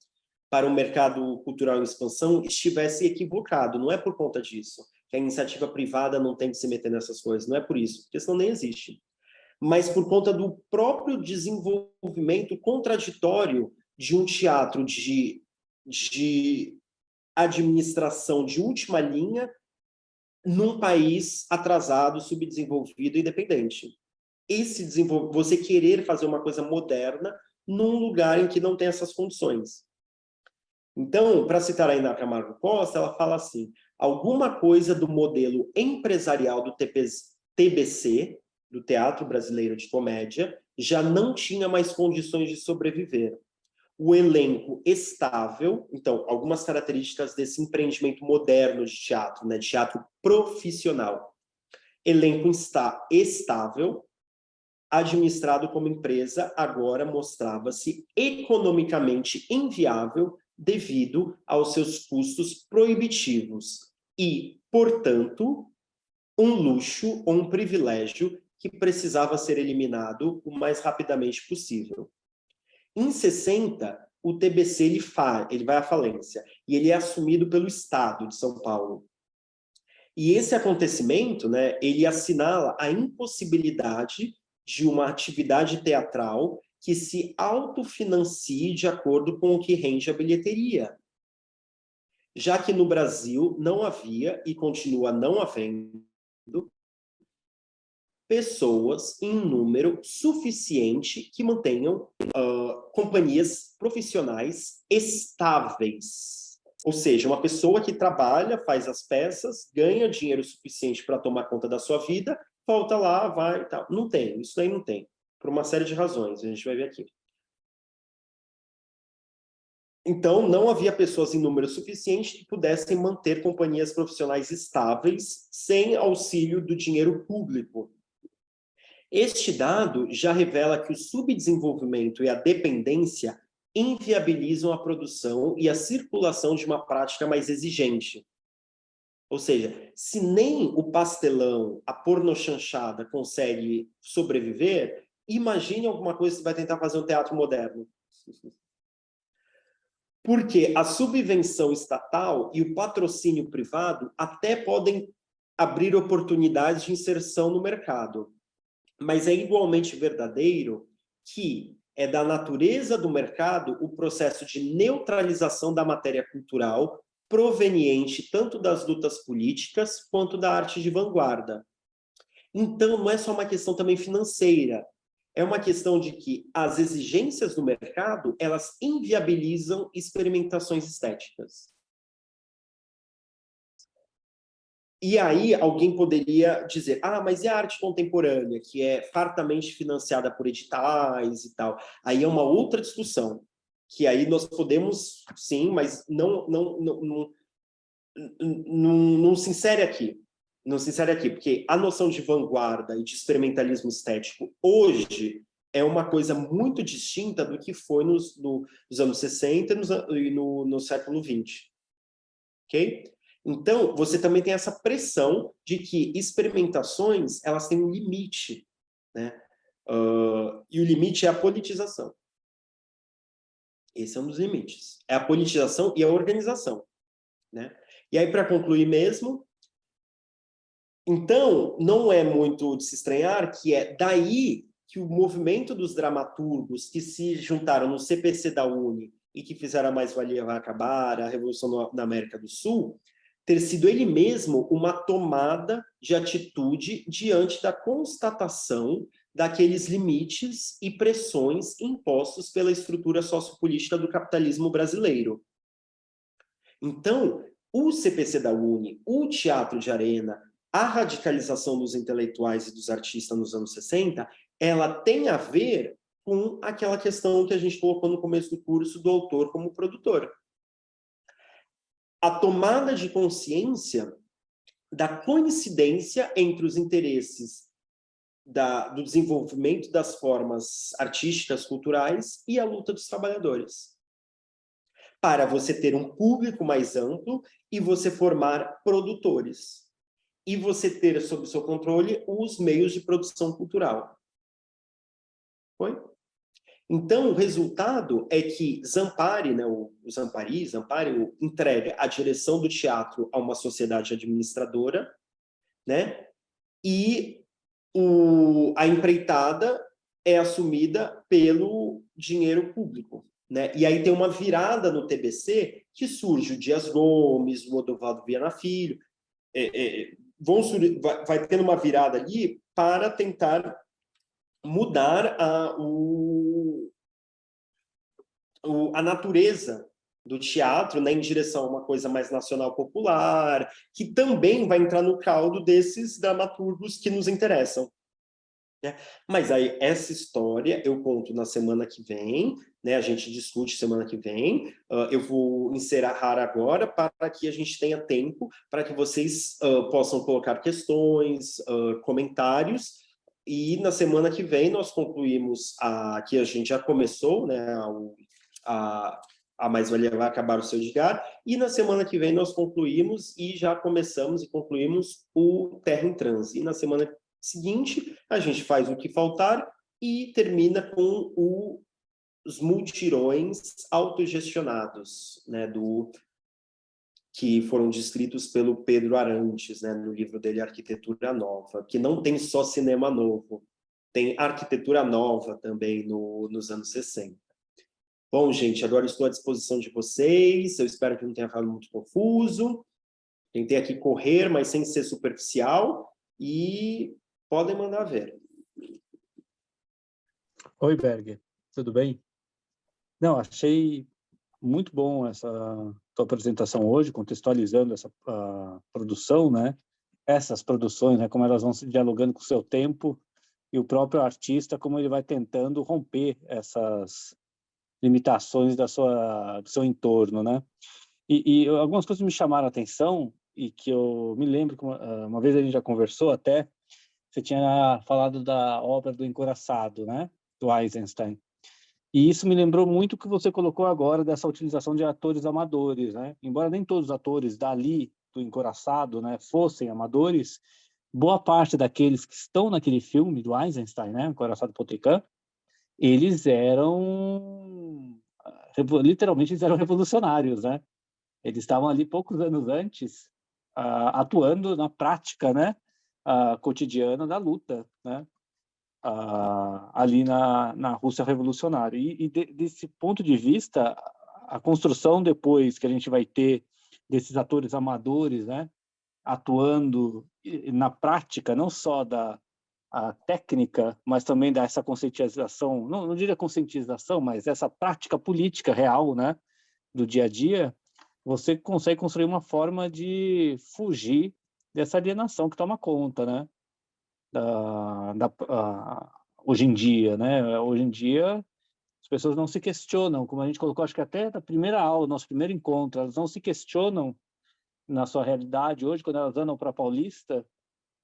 para o mercado cultural em expansão estivesse equivocado, não é por conta disso, que a iniciativa privada não tem que se meter nessas coisas, não é por isso, porque senão nem existe. Mas por conta do próprio desenvolvimento contraditório de um teatro de administração de última linha num país atrasado, subdesenvolvido e dependente. Você querer fazer uma coisa moderna num lugar em que não tem essas condições. Então, para citar a Iná Camargo Costa, ela fala assim, alguma coisa do modelo empresarial do TBC, do Teatro Brasileiro de Comédia, já não tinha mais condições de sobreviver. O elenco estável, então, algumas características desse empreendimento moderno de teatro, né, de teatro profissional. Elenco estável, administrado como empresa, agora mostrava-se economicamente inviável devido aos seus custos proibitivos e, portanto, um luxo ou um privilégio que precisava ser eliminado o mais rapidamente possível. Em 60, o TBC ele vai à falência e ele é assumido pelo Estado de São Paulo. E esse acontecimento, né, ele assinala a impossibilidade de uma atividade teatral que se autofinancie de acordo com o que rende a bilheteria. Já que no Brasil não havia e continua não havendo pessoas em número suficiente que mantenham companhias profissionais estáveis. Ou seja, uma pessoa que trabalha, faz as peças, ganha dinheiro suficiente para tomar conta da sua vida, volta lá, vai e tal. Não tem, isso aí não tem. Por uma série de razões, a gente vai ver aqui. Então, não havia pessoas em número suficiente que pudessem manter companhias profissionais estáveis sem auxílio do dinheiro público. Este dado já revela que o subdesenvolvimento e a dependência inviabilizam a produção e a circulação de uma prática mais exigente. Ou seja, se nem o pastelão, a pornochanchada consegue sobreviver, imagine alguma coisa que vai tentar fazer um teatro moderno. Porque a subvenção estatal e o patrocínio privado até podem abrir oportunidades de inserção no mercado. Mas é igualmente verdadeiro que é da natureza do mercado o processo de neutralização da matéria cultural proveniente tanto das lutas políticas quanto da arte de vanguarda. Então, não é só uma questão também financeira, é uma questão de que as exigências do mercado, elas inviabilizam experimentações estéticas. E aí alguém poderia dizer, mas e a arte contemporânea, que é fartamente financiada por editais e tal? Aí é uma outra discussão, que aí nós podemos, sim, mas não se insere aqui. Não se insere aqui, porque a noção de vanguarda e de experimentalismo estético hoje é uma coisa muito distinta do que foi nos anos 60 e no século XX. Ok? Então, você também tem essa pressão de que experimentações, elas têm um limite, né? E o limite é a politização. Esse é um dos limites. É a politização e a organização, né? E aí, para concluir mesmo, então, não é muito de se estranhar que é daí que o movimento dos dramaturgos que se juntaram no CPC da UNE e que fizeram a Mais-Valia Vai Acabar, a Revolução na América do Sul, ter sido ele mesmo uma tomada de atitude diante da constatação daqueles limites e pressões impostos pela estrutura sociopolítica do capitalismo brasileiro. Então, o CPC da UNE, o Teatro de Arena, a radicalização dos intelectuais e dos artistas nos anos 60, ela tem a ver com aquela questão que a gente colocou no começo do curso do autor como produtor. A tomada de consciência da coincidência entre os interesses do desenvolvimento das formas artísticas, culturais e a luta dos trabalhadores. Para você ter um público mais amplo e você formar produtores. E você ter sob seu controle os meios de produção cultural. Foi? Então, o resultado é que Zampari, né, o Zampari entrega a direção do teatro a uma sociedade administradora, né, e a empreitada é assumida pelo dinheiro público. Né? E aí tem uma virada no TBC que surge o Dias Gomes, o Odovaldo Viana Filho, vai tendo uma virada ali para tentar mudar a natureza do teatro, né, em direção a uma coisa mais nacional popular, que também vai entrar no caldo desses dramaturgos que nos interessam. Né? Mas aí essa história eu conto na semana que vem, né? A gente discute semana que vem. Eu vou encerrar agora para que a gente tenha tempo para que vocês possam colocar questões, comentários. E na semana que vem nós concluímos a que a gente já começou, né? A, a mais-valia vai acabar o seu Edgar. E na semana que vem nós concluímos e já começamos e concluímos o Terra em Transe. E na semana seguinte, a gente faz o que faltar e termina com os multirões autogestionados, né, que foram descritos pelo Pedro Arantes, né, no livro dele Arquitetura Nova, que não tem só cinema novo, tem arquitetura nova também nos anos 60. Bom, gente, agora estou à disposição de vocês, eu espero que não tenha ficado muito confuso. Tentei aqui correr, mas sem ser superficial, e podem mandar ver. Oi, Berger, tudo bem? Não, achei muito bom essa tua apresentação hoje, contextualizando essa produção, né? Essas produções, né? Como elas vão se dialogando com o seu tempo e o próprio artista, como ele vai tentando romper essas limitações do seu entorno, né? E algumas coisas me chamaram a atenção e que eu me lembro que uma vez a gente já conversou até, você tinha falado da obra do Encoraçado, né? Do Eisenstein. E isso me lembrou muito o que você colocou agora dessa utilização de atores amadores, né? Embora nem todos os atores dali, do Encoraçado, né, fossem amadores, boa parte daqueles que estão naquele filme do Eisenstein, né, Encoraçado Potemkin, eles eram, literalmente, eles eram revolucionários, né? Eles estavam ali poucos anos antes, atuando na prática, né, cotidiana da luta, né? Ali na Rússia revolucionária. Desse ponto de vista, a construção depois que a gente vai ter desses atores amadores, né, atuando na prática, não só a técnica, mas também dessa conscientização, não diria conscientização, mas essa prática política real, né, do dia a dia, você consegue construir uma forma de fugir dessa alienação que toma conta, né? Hoje em dia, né? Hoje em dia, as pessoas não se questionam, como a gente colocou, acho que até da primeira aula, nosso primeiro encontro, elas não se questionam na sua realidade. Hoje, quando elas andam para a Paulista,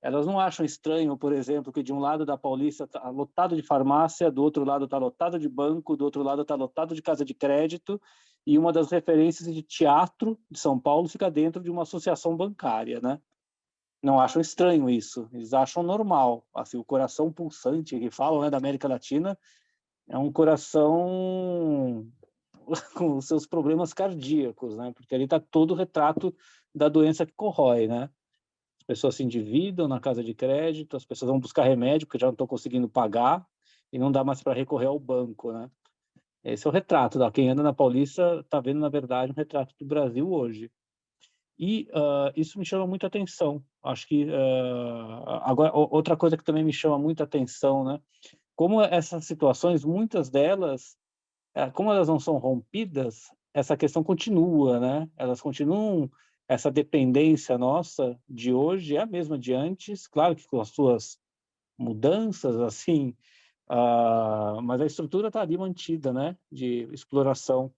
elas não acham estranho, por exemplo, que de um lado da Paulista está lotado de farmácia, do outro lado está lotado de banco, do outro lado está lotado de casa de crédito, e uma das referências de teatro de São Paulo fica dentro de uma associação bancária, né? Não acham estranho isso, eles acham normal. Assim, o coração pulsante que falam, né, da América Latina é um coração com os seus problemas cardíacos, né? Porque ali está todo o retrato da doença que corrói, né? As pessoas se endividam na casa de crédito, as pessoas vão buscar remédio porque já não estão conseguindo pagar e não dá mais para recorrer ao banco, né? Esse é o retrato. Quem anda na Paulista está vendo, na verdade, um retrato do Brasil hoje. E isso me chama muita atenção. Acho que agora outra coisa que também me chama muita atenção, né? Como essas situações, muitas delas, como elas não são rompidas, essa questão continua, né? Elas continuam, essa dependência nossa de hoje é a mesma de antes, claro que com as suas mudanças, assim, mas a estrutura está ali mantida, né? De exploração.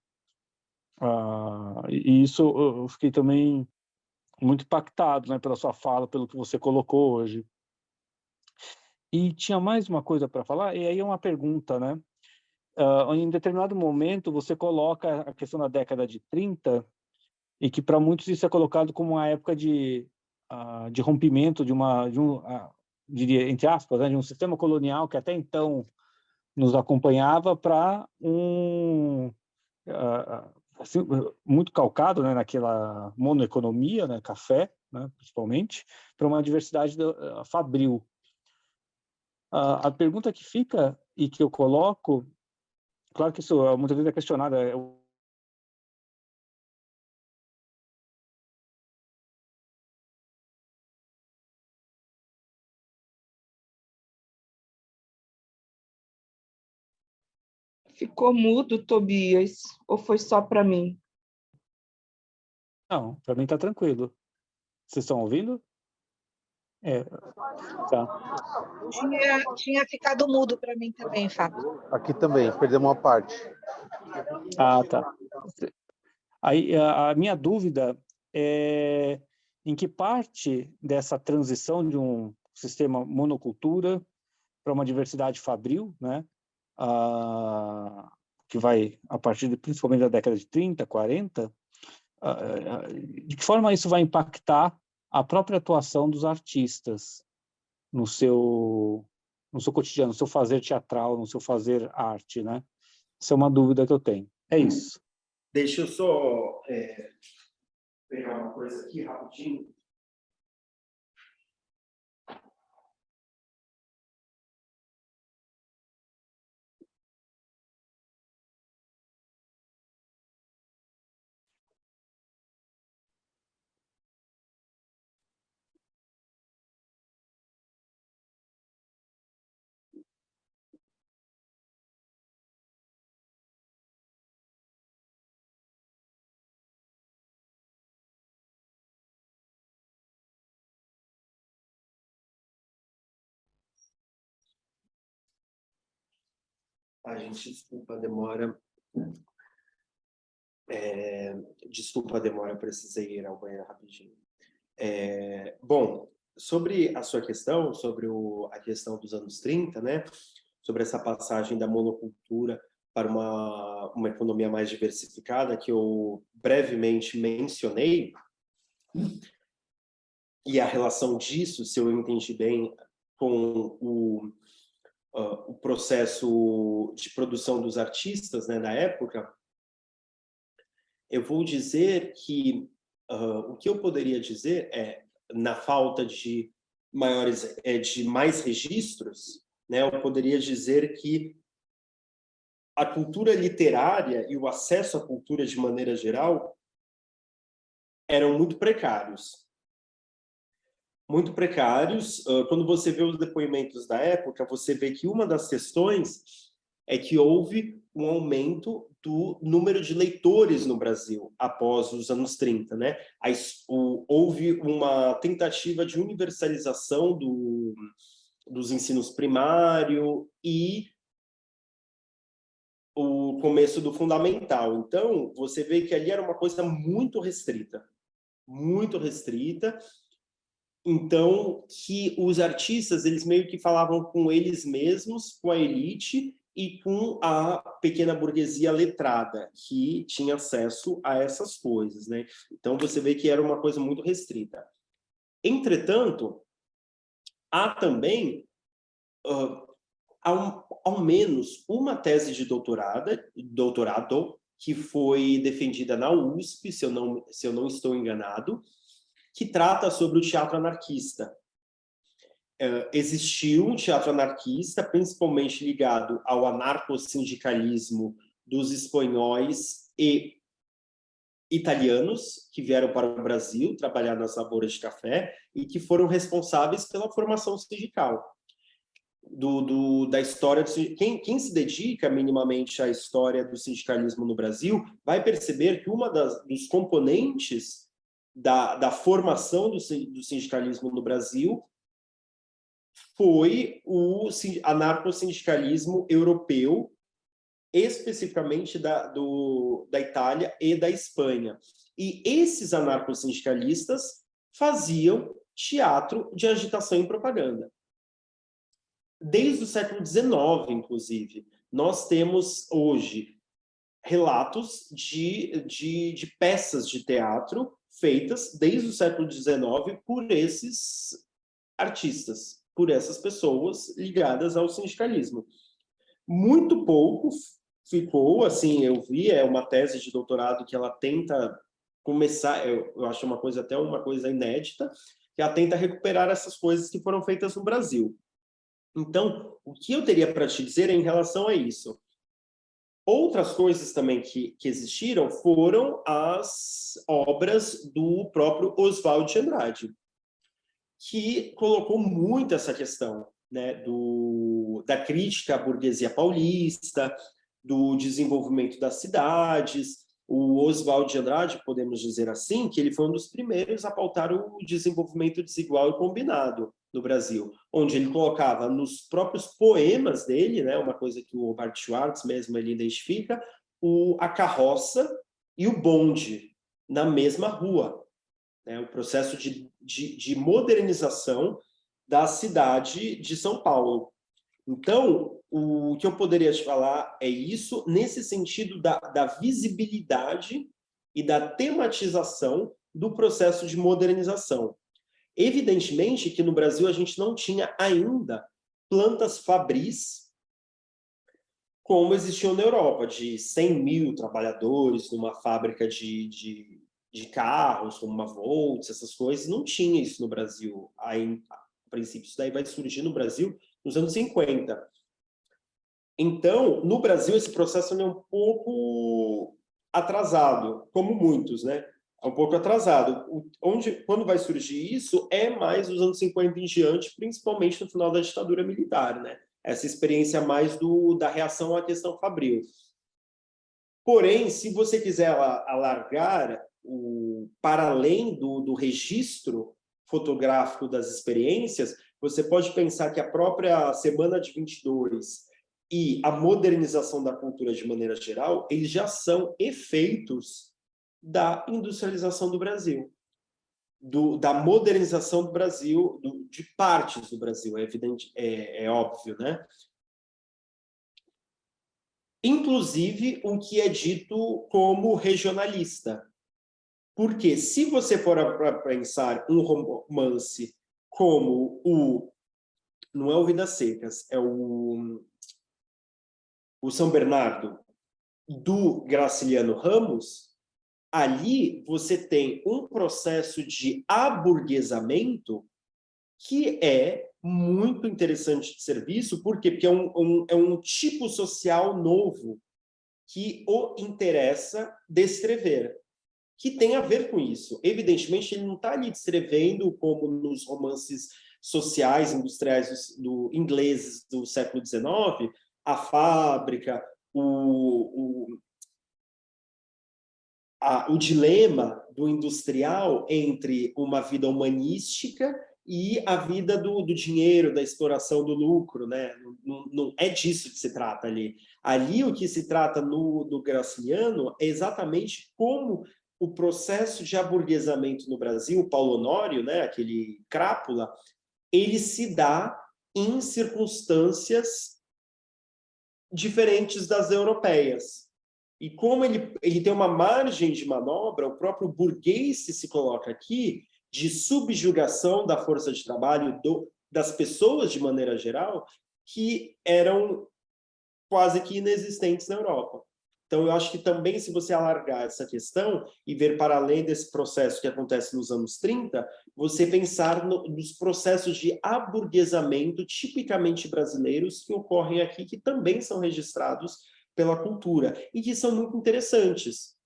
E isso eu fiquei também muito impactado, né, pela sua fala, pelo que você colocou hoje. E tinha mais uma coisa para falar, e aí é uma pergunta, né? Em determinado momento, você coloca a questão da década de 30, e que para muitos isso é colocado como uma época de rompimento diria, entre aspas, né, de um sistema colonial que até então nos acompanhava para assim, muito calcado, né, naquela monoeconomia, né, café, né, principalmente, para uma diversidade fabril. A pergunta que fica e que eu coloco, claro que isso muitas vezes é questionado, Ficou mudo, Tobias, ou foi só para mim? Não, para mim está tranquilo. Vocês estão ouvindo? É, tá. Tinha ficado mudo para mim também, Fábio. Aqui também, perdemos uma parte. Ah, tá. Aí, a minha dúvida é em que parte dessa transição de um sistema monocultura para uma diversidade fabril, né, que vai a partir principalmente da década de 30, 40, de que forma isso vai impactar a própria atuação dos artistas no seu cotidiano, no seu fazer teatral, no seu fazer arte, né? Essa é uma dúvida que eu tenho. É isso. Deixa eu só pegar uma coisa aqui rapidinho. Gente, desculpa a demora. Desculpa a demora, eu precisei ir ao banheiro rapidinho. Bom, sobre a sua questão, sobre a questão dos anos 30, né? Sobre essa passagem da monocultura para uma economia mais diversificada, que eu brevemente mencionei, e a relação disso, se eu entendi bem, com o processo de produção dos artistas, né, da época, eu vou dizer que o que eu poderia dizer é, na falta de mais registros, né, eu poderia dizer que a cultura literária e o acesso à cultura de maneira geral eram muito precários. Muito precários. Quando você vê os depoimentos da época, você vê que uma das questões é que houve um aumento do número de leitores no Brasil após os anos 30, né? Houve uma tentativa de universalização dos ensinos primário e o começo do fundamental. Então, você vê que ali era uma coisa muito restrita. Muito restrita. Então, que os artistas, eles meio que falavam com eles mesmos, com a elite e com a pequena burguesia letrada, que tinha acesso a essas coisas, né? Então, você vê que era uma coisa muito restrita. Entretanto, há também, ao menos, uma tese de doutorado que foi defendida na USP, se eu não estou enganado, que trata sobre o teatro anarquista. Existiu um teatro anarquista, principalmente ligado ao anarcossindicalismo dos espanhóis e italianos que vieram para o Brasil trabalhar nas lavouras de café e que foram responsáveis pela formação sindical. Da história quem se dedica minimamente à história do sindicalismo no Brasil vai perceber que uma dos componentes da formação do sindicalismo no Brasil foi o anarcossindicalismo europeu, especificamente da Itália e da Espanha. E esses anarcossindicalistas faziam teatro de agitação e propaganda. Desde o século XIX, inclusive, nós temos hoje relatos de peças de teatro feitas desde o século XIX por esses artistas, por essas pessoas ligadas ao sindicalismo. Muito pouco ficou, assim, eu vi, é uma tese de doutorado que ela tenta começar, eu acho uma coisa inédita, que ela tenta recuperar essas coisas que foram feitas no Brasil. Então, o que eu teria para te dizer é em relação a isso. Outras coisas também que existiram foram as obras do próprio Oswald de Andrade, que colocou muito essa questão, né, da crítica à burguesia paulista, do desenvolvimento das cidades, O Oswald de Andrade, podemos dizer assim, que ele foi um dos primeiros a pautar o desenvolvimento desigual e combinado no Brasil, onde ele colocava nos próprios poemas dele, né, uma coisa que o Robert Schwartz mesmo ele identifica, a carroça e o bonde na mesma rua, né, o processo de modernização da cidade de São Paulo. Então, o que eu poderia te falar é isso, nesse sentido da visibilidade e da tematização do processo de modernização. Evidentemente que no Brasil a gente não tinha ainda plantas fabris como existiam na Europa, de 100 mil trabalhadores numa fábrica de carros, como uma Volks, essas coisas. Não tinha isso no Brasil. Aí, a princípio, isso daí vai surgir no Brasil nos anos 50. Então, no Brasil, esse processo é um pouco atrasado, como muitos, né? É um pouco atrasado. Quando vai surgir isso, é mais dos anos 50 em diante, principalmente no final da ditadura militar, né? Essa experiência mais da reação à questão fabril. Porém, se você quiser alargar para além do registro fotográfico das experiências, você pode pensar que a própria Semana de 22 e a modernização da cultura de maneira geral, eles já são efeitos da industrialização do Brasil, da modernização do Brasil, de partes do Brasil, é evidente, é óbvio, né? Inclusive o que é dito como regionalista. Porque se você for para pensar um romance como não é o Vidas Secas, é o São Bernardo, do Graciliano Ramos, ali você tem um processo de aburguesamento que é muito interessante de ser visto. Por quê? Porque é um tipo social novo que o interessa descrever, que tem a ver com isso. Evidentemente, ele não está ali descrevendo como nos romances sociais, industriais ingleses do século XIX, a fábrica, o dilema do industrial entre uma vida humanística e a vida do dinheiro, da exploração do lucro, né? Não é disso que se trata ali. Ali o que se trata no Graciliano é exatamente como o processo de aburguesamento no Brasil, o Paulo Honório, né, aquele crápula, ele se dá em circunstâncias diferentes das europeias. E como ele tem uma margem de manobra, o próprio burguês se coloca aqui, de subjugação da força de trabalho das pessoas de maneira geral, que eram quase que inexistentes na Europa. Então, eu acho que também, se você alargar essa questão e ver para além desse processo que acontece nos anos 30, você pensar nos processos de aburguesamento tipicamente brasileiros que ocorrem aqui, que também são registrados pela cultura e que são muito interessantes,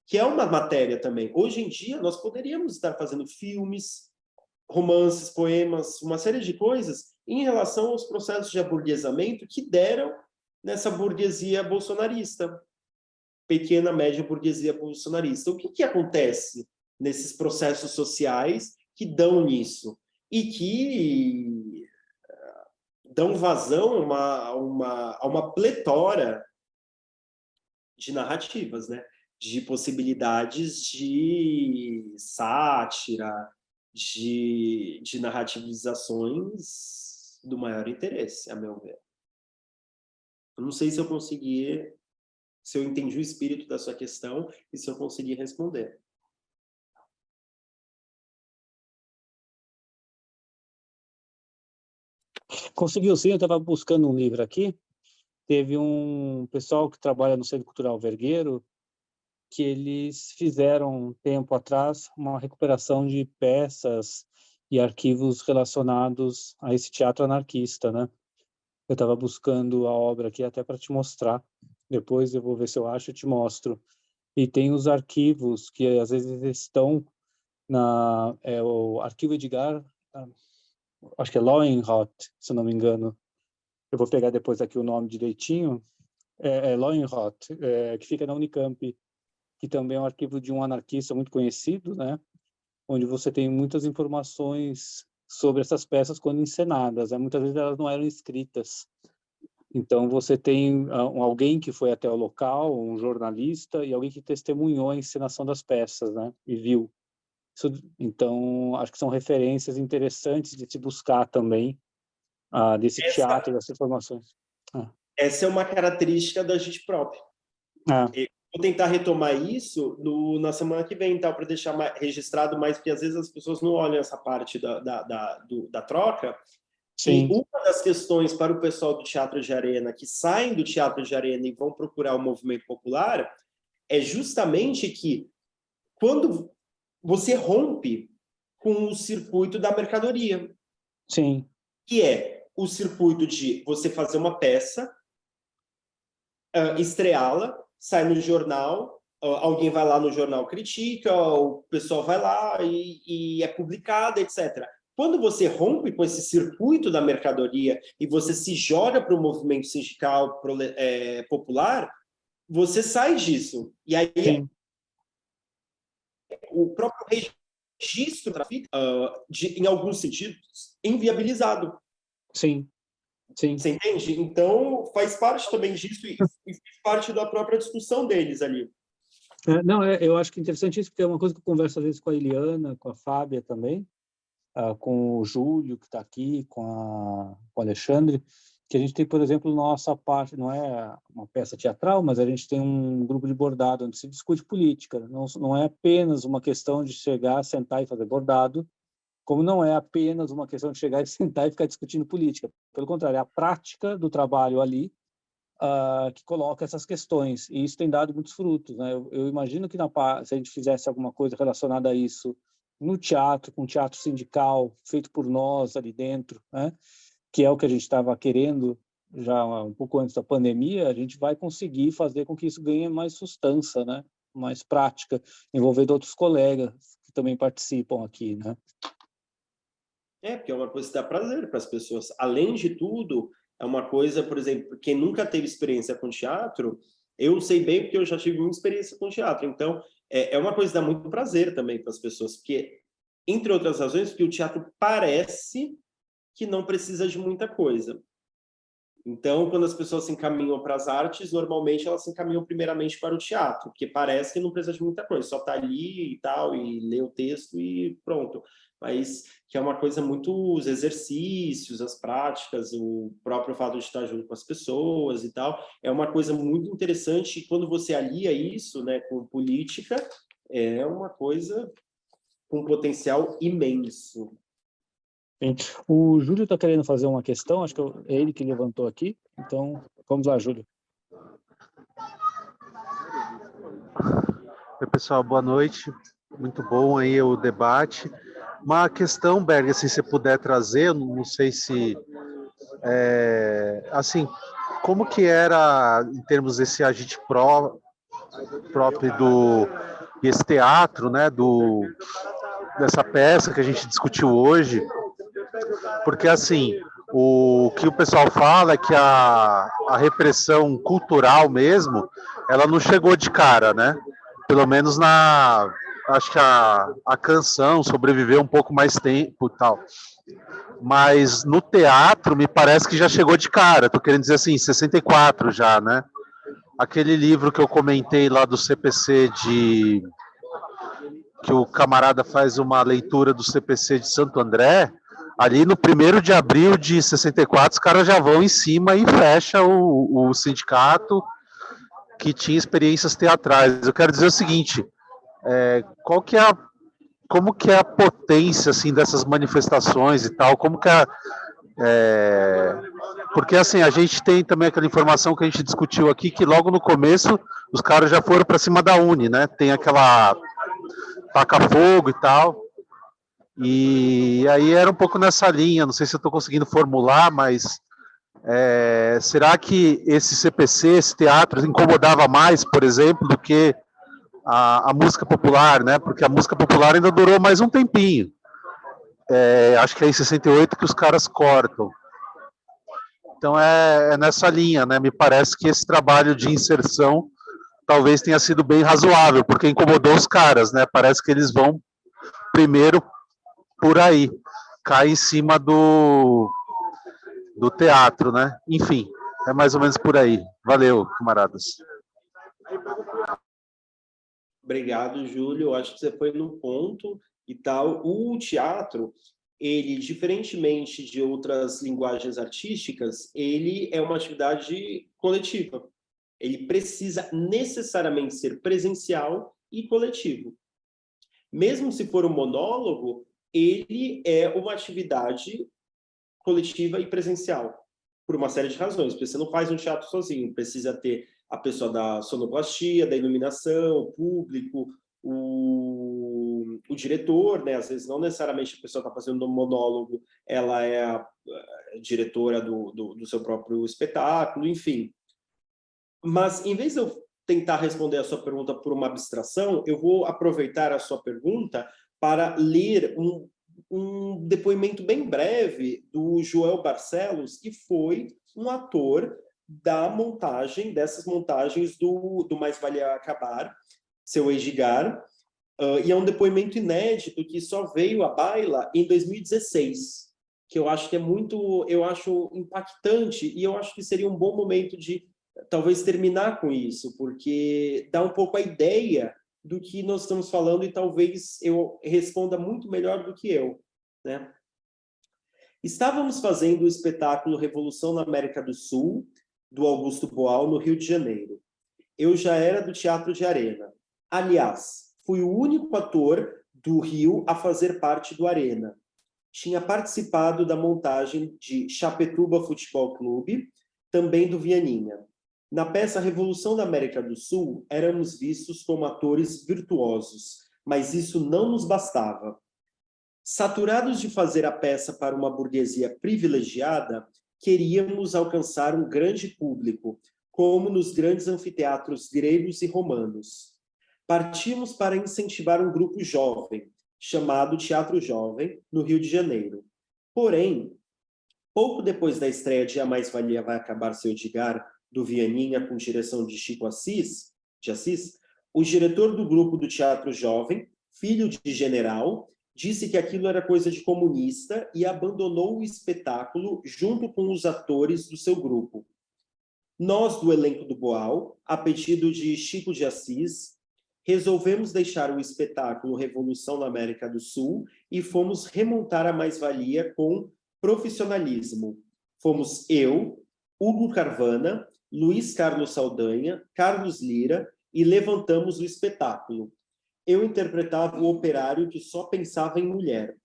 que é uma matéria também. Hoje em dia, nós poderíamos estar fazendo filmes, romances, poemas, uma série de coisas em relação aos processos de aburguesamento que deram nessa burguesia bolsonarista, pequena, média burguesia bolsonarista. O que acontece nesses processos sociais que dão nisso? E que dão vazão a uma pletora de narrativas, né? De possibilidades de sátira, de narrativizações do maior interesse, a meu ver. Eu não sei se eu consegui, se eu entendi o espírito da sua questão e se eu consegui responder. Conseguiu sim, eu estava buscando um livro aqui. Teve um pessoal que trabalha no Centro Cultural Vergueiro, que eles fizeram, um tempo atrás, uma recuperação de peças e arquivos relacionados a esse teatro anarquista, né? Eu estava buscando a obra aqui até para te mostrar. Depois eu vou ver se eu acho e te mostro. E tem os arquivos que às vezes estão o arquivo Edgar, acho que é Leuenroth, se eu não me engano. Eu vou pegar depois aqui o nome direitinho. É Leuenroth, que fica na Unicamp. que também é um arquivo de um anarquista muito conhecido, né? Onde você tem muitas informações sobre essas peças quando encenadas, né? Muitas vezes elas não eram escritas. Então, você tem alguém que foi até o local, um jornalista, e alguém que testemunhou a encenação das peças, né? E viu. Então, acho que são referências interessantes de se buscar também, desse teatro, dessas informações. Essa é uma característica da gente própria. Vou tentar retomar isso na semana que vem, então, para deixar registrado mais, porque às vezes as pessoas não olham essa parte da troca. Sim. E uma das questões para o pessoal do Teatro de Arena, que saem do Teatro de Arena e vão procurar o movimento popular, é justamente que quando você rompe com o circuito da mercadoria. Sim. Que é o circuito de você fazer uma peça, estreá-la, sai no jornal, alguém vai lá no jornal, critica, o pessoal vai lá e é publicada, etc. Quando você rompe com esse circuito da mercadoria e você se joga para o movimento sindical popular, você sai disso. E aí o próprio registro fica, em alguns sentidos, inviabilizado. Sim. Sim. Você entende? Então, faz parte também disso e faz parte da própria discussão deles ali. Eu acho que é interessante isso, porque é uma coisa que eu converso às vezes com a Eliana, com a Fábia também, com o Júlio, que está aqui, com o Alexandre, que a gente tem, por exemplo, nossa parte, não é uma peça teatral, mas a gente tem um grupo de bordado onde se discute política. Não é apenas uma questão de chegar, sentar e fazer bordado, como não é apenas uma questão de chegar e sentar e ficar discutindo política. Pelo contrário, é a prática do trabalho ali que coloca essas questões, e isso tem dado muitos frutos, né? Eu imagino que se a gente fizesse alguma coisa relacionada a isso no teatro, com teatro sindical, feito por nós ali dentro, né? Que é o que a gente estava querendo já um pouco antes da pandemia, a gente vai conseguir fazer com que isso ganhe mais sustância, né? Mais prática, envolvendo outros colegas que também participam aqui, né? Porque é uma coisa que dá prazer para as pessoas. Além de tudo, é uma coisa, por exemplo, quem nunca teve experiência com teatro, eu sei bem porque eu já tive muita experiência com teatro. Então, é uma coisa que dá muito prazer também para as pessoas, porque, entre outras razões, porque o teatro parece que não precisa de muita coisa. Então, quando as pessoas se encaminham para as artes, normalmente elas se encaminham primeiramente para o teatro, porque parece que não precisa de muita coisa, só tá ali e tal, e lê o texto e pronto. Mas que é uma coisa muito os exercícios, as práticas, o próprio fato de estar junto com as pessoas e tal, é uma coisa muito interessante, e quando você alia isso, né, com política, é uma coisa com potencial imenso. Sim. O Júlio está querendo fazer uma questão, acho que é ele que levantou aqui, então vamos lá, Júlio. Oi, pessoal, boa noite, muito bom aí o debate. Uma questão, Berg, assim, se você puder trazer, eu não sei se, assim, como que era, em termos desse agente próprio desse teatro, né, dessa peça que a gente discutiu hoje, porque, assim, o que o pessoal fala é que a repressão cultural mesmo, ela não chegou de cara, né, pelo menos acho que a canção sobreviveu um pouco mais tempo e tal. Mas no teatro, me parece que já chegou de cara. Tô querendo dizer assim, 64 já, né? Aquele livro que eu comentei lá do CPC que o camarada faz uma leitura do CPC de Santo André, ali no 1º de abril de 64, os caras já vão em cima e fecha o sindicato que tinha experiências teatrais. Eu quero dizer o seguinte, como que é a potência assim dessas manifestações e tal, como que porque assim a gente tem também aquela informação que a gente discutiu aqui, que logo no começo os caras já foram para cima da Uni, né? Tem aquela taca-fogo e tal, e aí era um pouco nessa linha, não sei se eu estou conseguindo formular, mas será que esse CPC, esse teatro incomodava mais, por exemplo, do que a música popular, né? Porque a música popular ainda durou mais um tempinho. Acho que é em 68 que os caras cortam. Então é nessa linha, né? Me parece que esse trabalho de inserção talvez tenha sido bem razoável, porque incomodou os caras, né? Parece que eles vão primeiro por aí, cai em cima do teatro, né? Enfim, é mais ou menos por aí. Valeu, camaradas. Obrigado, Júlio. Eu acho que você foi no ponto e tal. O teatro, ele, diferentemente de outras linguagens artísticas, ele é uma atividade coletiva. Ele precisa necessariamente ser presencial e coletivo. Mesmo se for um monólogo, ele é uma atividade coletiva e presencial, por uma série de razões, porque você não faz um teatro sozinho, precisa ter a pessoa da sonoplastia, da iluminação, o público, o diretor, né? Às vezes não necessariamente a pessoa está fazendo um monólogo, ela é a diretora do seu próprio espetáculo, enfim. Mas, em vez de eu tentar responder a sua pergunta por uma abstração, eu vou aproveitar a sua pergunta para ler um depoimento bem breve do Joel Barcelos, que foi um ator dessas montagens do Mais Vale Acabar, seu Edgar, e é um depoimento inédito que só veio à baila em 2016, que eu acho que eu acho impactante, e eu acho que seria um bom momento de talvez terminar com isso, porque dá um pouco a ideia do que nós estamos falando e talvez eu responda muito melhor do que eu, né? Estávamos fazendo o espetáculo Revolução na América do Sul, do Augusto Boal, no Rio de Janeiro. Eu já era do Teatro de Arena. Aliás, fui o único ator do Rio a fazer parte do Arena. Tinha participado da montagem de Chapecó Futebol Clube, também do Vianinha. Na peça Revolução da América do Sul, éramos vistos como atores virtuosos, mas isso não nos bastava. Saturados de fazer a peça para uma burguesia privilegiada, queríamos alcançar um grande público, como nos grandes anfiteatros gregos e romanos. Partimos para incentivar um grupo jovem, chamado Teatro Jovem, no Rio de Janeiro. Porém, pouco depois da estreia de A Mais Valia Vai Acabar Seu Edgar, do Vianinha, com direção de Chico Assis, o diretor do grupo do Teatro Jovem, filho de general, disse que aquilo era coisa de comunista e abandonou o espetáculo junto com os atores do seu grupo. Nós, do elenco do Boal, a pedido de Chico de Assis, resolvemos deixar o espetáculo Revolução na América do Sul e fomos remontar a mais-valia com profissionalismo. Fomos eu, Hugo Carvana, Luiz Carlos Saldanha, Carlos Lira e levantamos o espetáculo. Eu interpretava o operário que só pensava em mulher.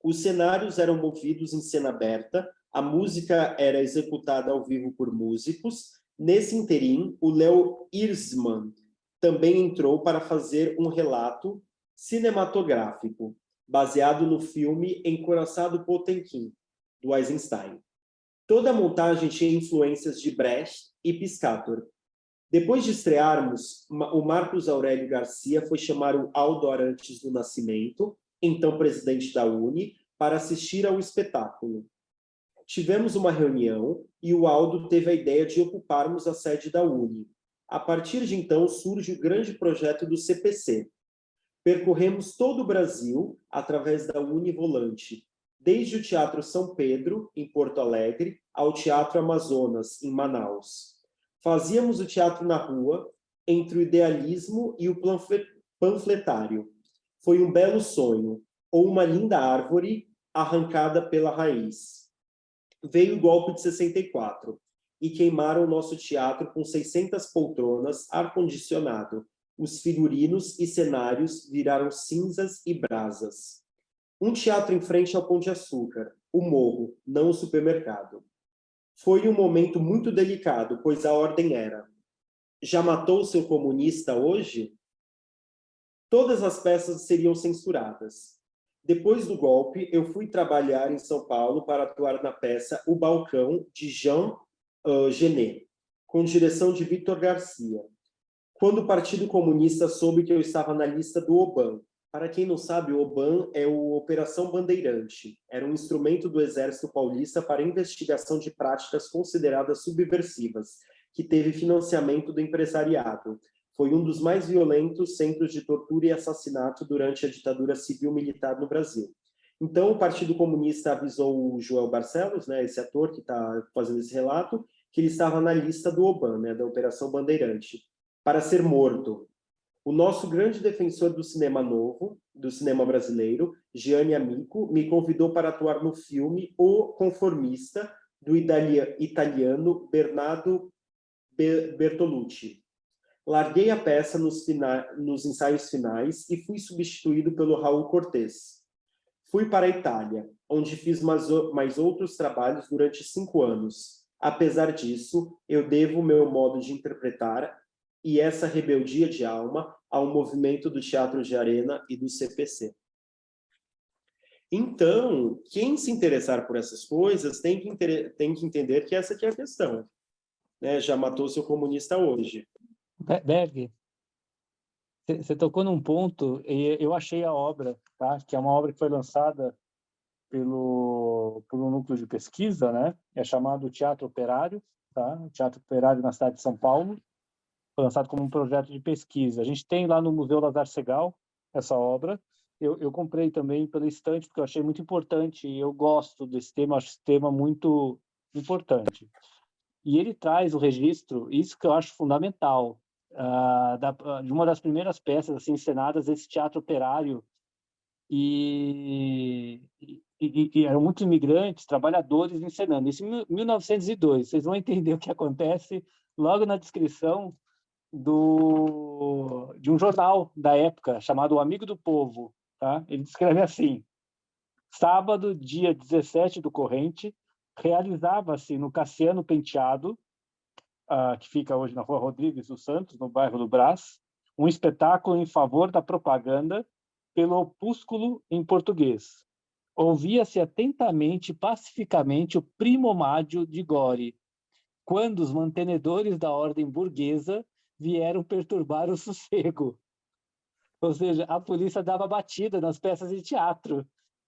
Os cenários eram movidos em cena aberta, a música era executada ao vivo por músicos. Nesse interim, o Léo Irsman também entrou para fazer um relato cinematográfico, baseado no filme Encoraçado Potemkin, do Eisenstein. Toda a montagem tinha influências de Brecht e Piscator. Depois de estrearmos, o Marcos Aurélio Garcia foi chamar o Aldo Arantes do Nascimento, então presidente da UNE, para assistir ao espetáculo. Tivemos uma reunião e o Aldo teve a ideia de ocuparmos a sede da UNE. A partir de então, surge o grande projeto do CPC. Percorremos todo o Brasil através da UNE Volante, desde o Teatro São Pedro, em Porto Alegre, ao Teatro Amazonas, em Manaus. Fazíamos o teatro na rua, entre o idealismo e o panfletário. Foi um belo sonho, ou uma linda árvore arrancada pela raiz. Veio o golpe de 64 e queimaram o nosso teatro com 600 poltronas, ar-condicionado. Os figurinos e cenários viraram cinzas e brasas. Um teatro em frente ao Pão de Açúcar, o morro, não o supermercado. Foi um momento muito delicado, pois a ordem era: já matou seu comunista hoje? Todas as peças seriam censuradas. Depois do golpe, eu fui trabalhar em São Paulo para atuar na peça O Balcão, de Jean Genet, com direção de Victor Garcia. Quando o Partido Comunista soube que eu estava na lista do OBAN. Para quem não sabe, o OBAN é o Operação Bandeirante. Era um instrumento do Exército Paulista para investigação de práticas consideradas subversivas, que teve financiamento do empresariado. foi um dos mais violentos centros de tortura e assassinato durante a ditadura civil-militar no Brasil. Então, o Partido Comunista avisou o Joel Barcelos, né, esse ator que está fazendo esse relato, que ele estava na lista do OBAN, né, da Operação Bandeirante, para ser morto. O nosso grande defensor do cinema novo, do cinema brasileiro, Gianni Amico, me convidou para atuar no filme O Conformista, do italiano Bernardo Bertolucci. Larguei a peça nos ensaios finais e fui substituído pelo Raul Cortez. Fui para a Itália, onde fiz mais outros trabalhos durante 5 anos. Apesar disso, eu devo meu modo de interpretar e essa rebeldia de alma ao movimento do Teatro de Arena e do CPC. Então, quem se interessar por essas coisas tem que entender que essa aqui é a questão. Né? Já matou seu comunista hoje. Berg, você tocou num ponto, e eu achei a obra, tá? Que é uma obra que foi lançada por um núcleo de pesquisa, né? É chamado Teatro Operário, tá? Teatro Operário na cidade de São Paulo. Foi lançado como um projeto de pesquisa. A gente tem lá no Museu Lazar Segal essa obra. Eu comprei também pela estante, porque eu achei muito importante, e eu gosto desse tema, acho esse tema muito importante. E ele traz o registro, isso que eu acho fundamental, de uma das primeiras peças assim, encenadas desse teatro operário, e eram muitos imigrantes, trabalhadores encenando. Isso em 1902. Vocês vão entender o que acontece logo na descrição de um jornal da época, chamado O Amigo do Povo. Tá? Ele descreve assim: sábado, dia 17 do corrente, realizava-se no Cassiano Penteado, que fica hoje na Rua Rodrigues dos Santos, no bairro do Brás, um espetáculo em favor da propaganda pelo opúsculo em português. Ouvia-se atentamente e pacificamente o primomádio de Gore, quando os mantenedores da ordem burguesa vieram perturbar o sossego. Ou seja, a polícia dava batida nas peças de teatro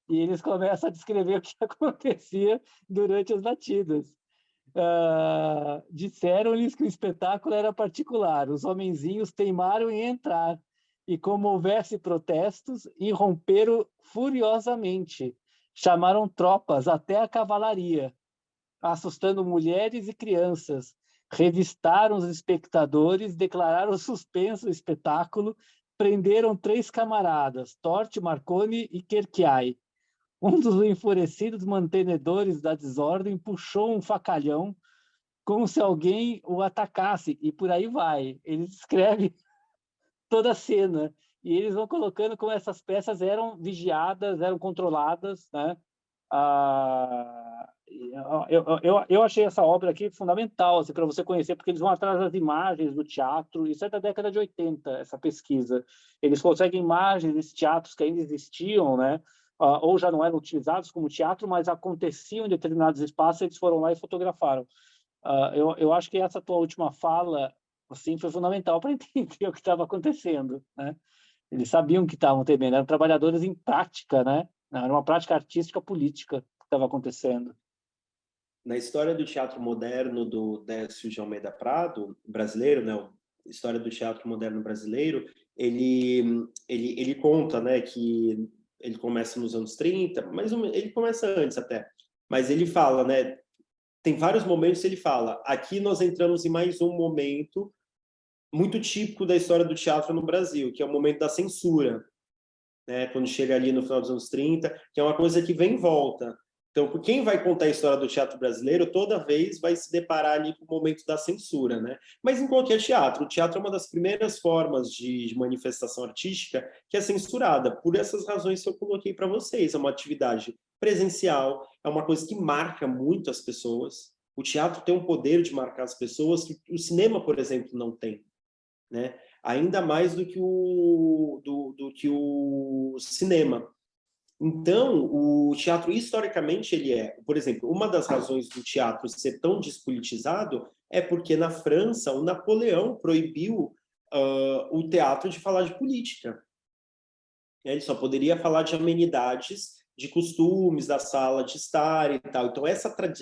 e eles começam a descrever o que acontecia durante as batidas. Disseram-lhes que o espetáculo era particular. Os homenzinhos teimaram em entrar e, como houvesse protestos, irromperam furiosamente. Chamaram tropas até a cavalaria, assustando mulheres e crianças. Revistaram os espectadores, declararam suspenso o espetáculo, prenderam 3 camaradas, Torte, Marconi e Querquiai. Um dos enfurecidos mantenedores da desordem puxou um facalhão como se alguém o atacasse, e por aí vai. Ele descreve toda a cena, e eles vão colocando como essas peças eram vigiadas, eram controladas, né? Eu achei essa obra aqui fundamental assim, para você conhecer, porque eles vão atrás das imagens do teatro. Isso é da década de 80, essa pesquisa. Eles conseguem imagens desses teatros que ainda existiam, né? Ou já não eram utilizados como teatro, mas aconteciam em determinados espaços, eles foram lá e fotografaram. Eu acho que essa tua última fala assim, foi fundamental para entender o que estava acontecendo, né? Eles sabiam que estavam temendo, eram trabalhadores em prática, né? Era uma prática artística política que estava acontecendo. Na história do teatro moderno do Décio de Almeida Prado, brasileiro, né? A história do teatro moderno brasileiro, ele conta, né, que ele começa nos anos 30, mas ele começa antes até. Mas ele fala, né, tem vários momentos que ele fala, aqui nós entramos em mais um momento muito típico da história do teatro no Brasil, que é o momento da censura, né? Quando chega ali no final dos anos 30, que é uma coisa que vem e volta. Então, quem vai contar a história do teatro brasileiro, toda vez vai se deparar ali com o momento da censura, né? Mas em qualquer teatro, o teatro é uma das primeiras formas de manifestação artística que é censurada, por essas razões que eu coloquei para vocês. É uma atividade presencial, é uma coisa que marca muito as pessoas. O teatro tem um poder de marcar as pessoas que o cinema, por exemplo, não tem, né? Ainda mais do que o cinema. Então, o teatro, historicamente, ele é... Por exemplo, uma das razões do teatro ser tão despolitizado é porque, na França, o Napoleão proibiu o teatro de falar de política. Ele só poderia falar de amenidades de costumes da sala de estar e tal. Então,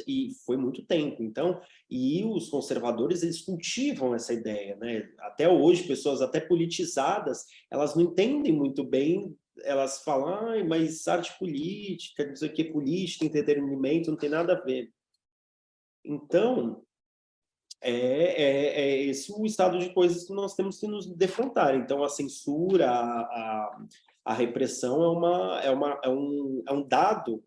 e foi muito tempo. Então, e os conservadores, eles cultivam essa ideia, né? Até hoje, pessoas até politizadas, elas não entendem muito bem, elas falam, ai, mas arte política, não sei o que, política, entretenimento, não tem nada a ver. Então, é esse o estado de coisas que nós temos que nos defrontar. Então, a censura, a repressão é um dado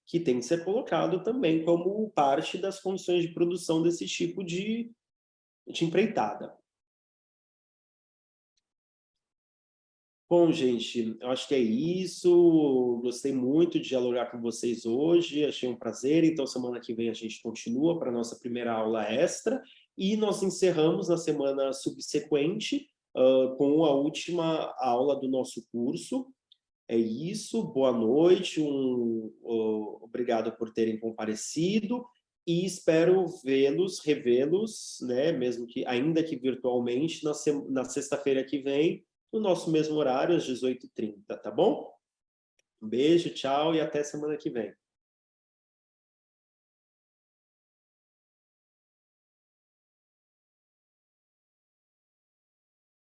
que tem que ser colocado também como parte das condições de produção desse tipo de empreitada. Bom, gente, eu acho que é isso. Gostei muito de dialogar com vocês hoje, achei um prazer. Então, semana que vem a gente continua para a nossa primeira aula extra e nós encerramos na semana subsequente com a última aula do nosso curso. É isso, boa noite, obrigado por terem comparecido e espero revê-los, né, mesmo que ainda que virtualmente, na sexta-feira que vem, no nosso mesmo horário, às 18h30, tá bom? Um beijo, tchau e até semana que vem.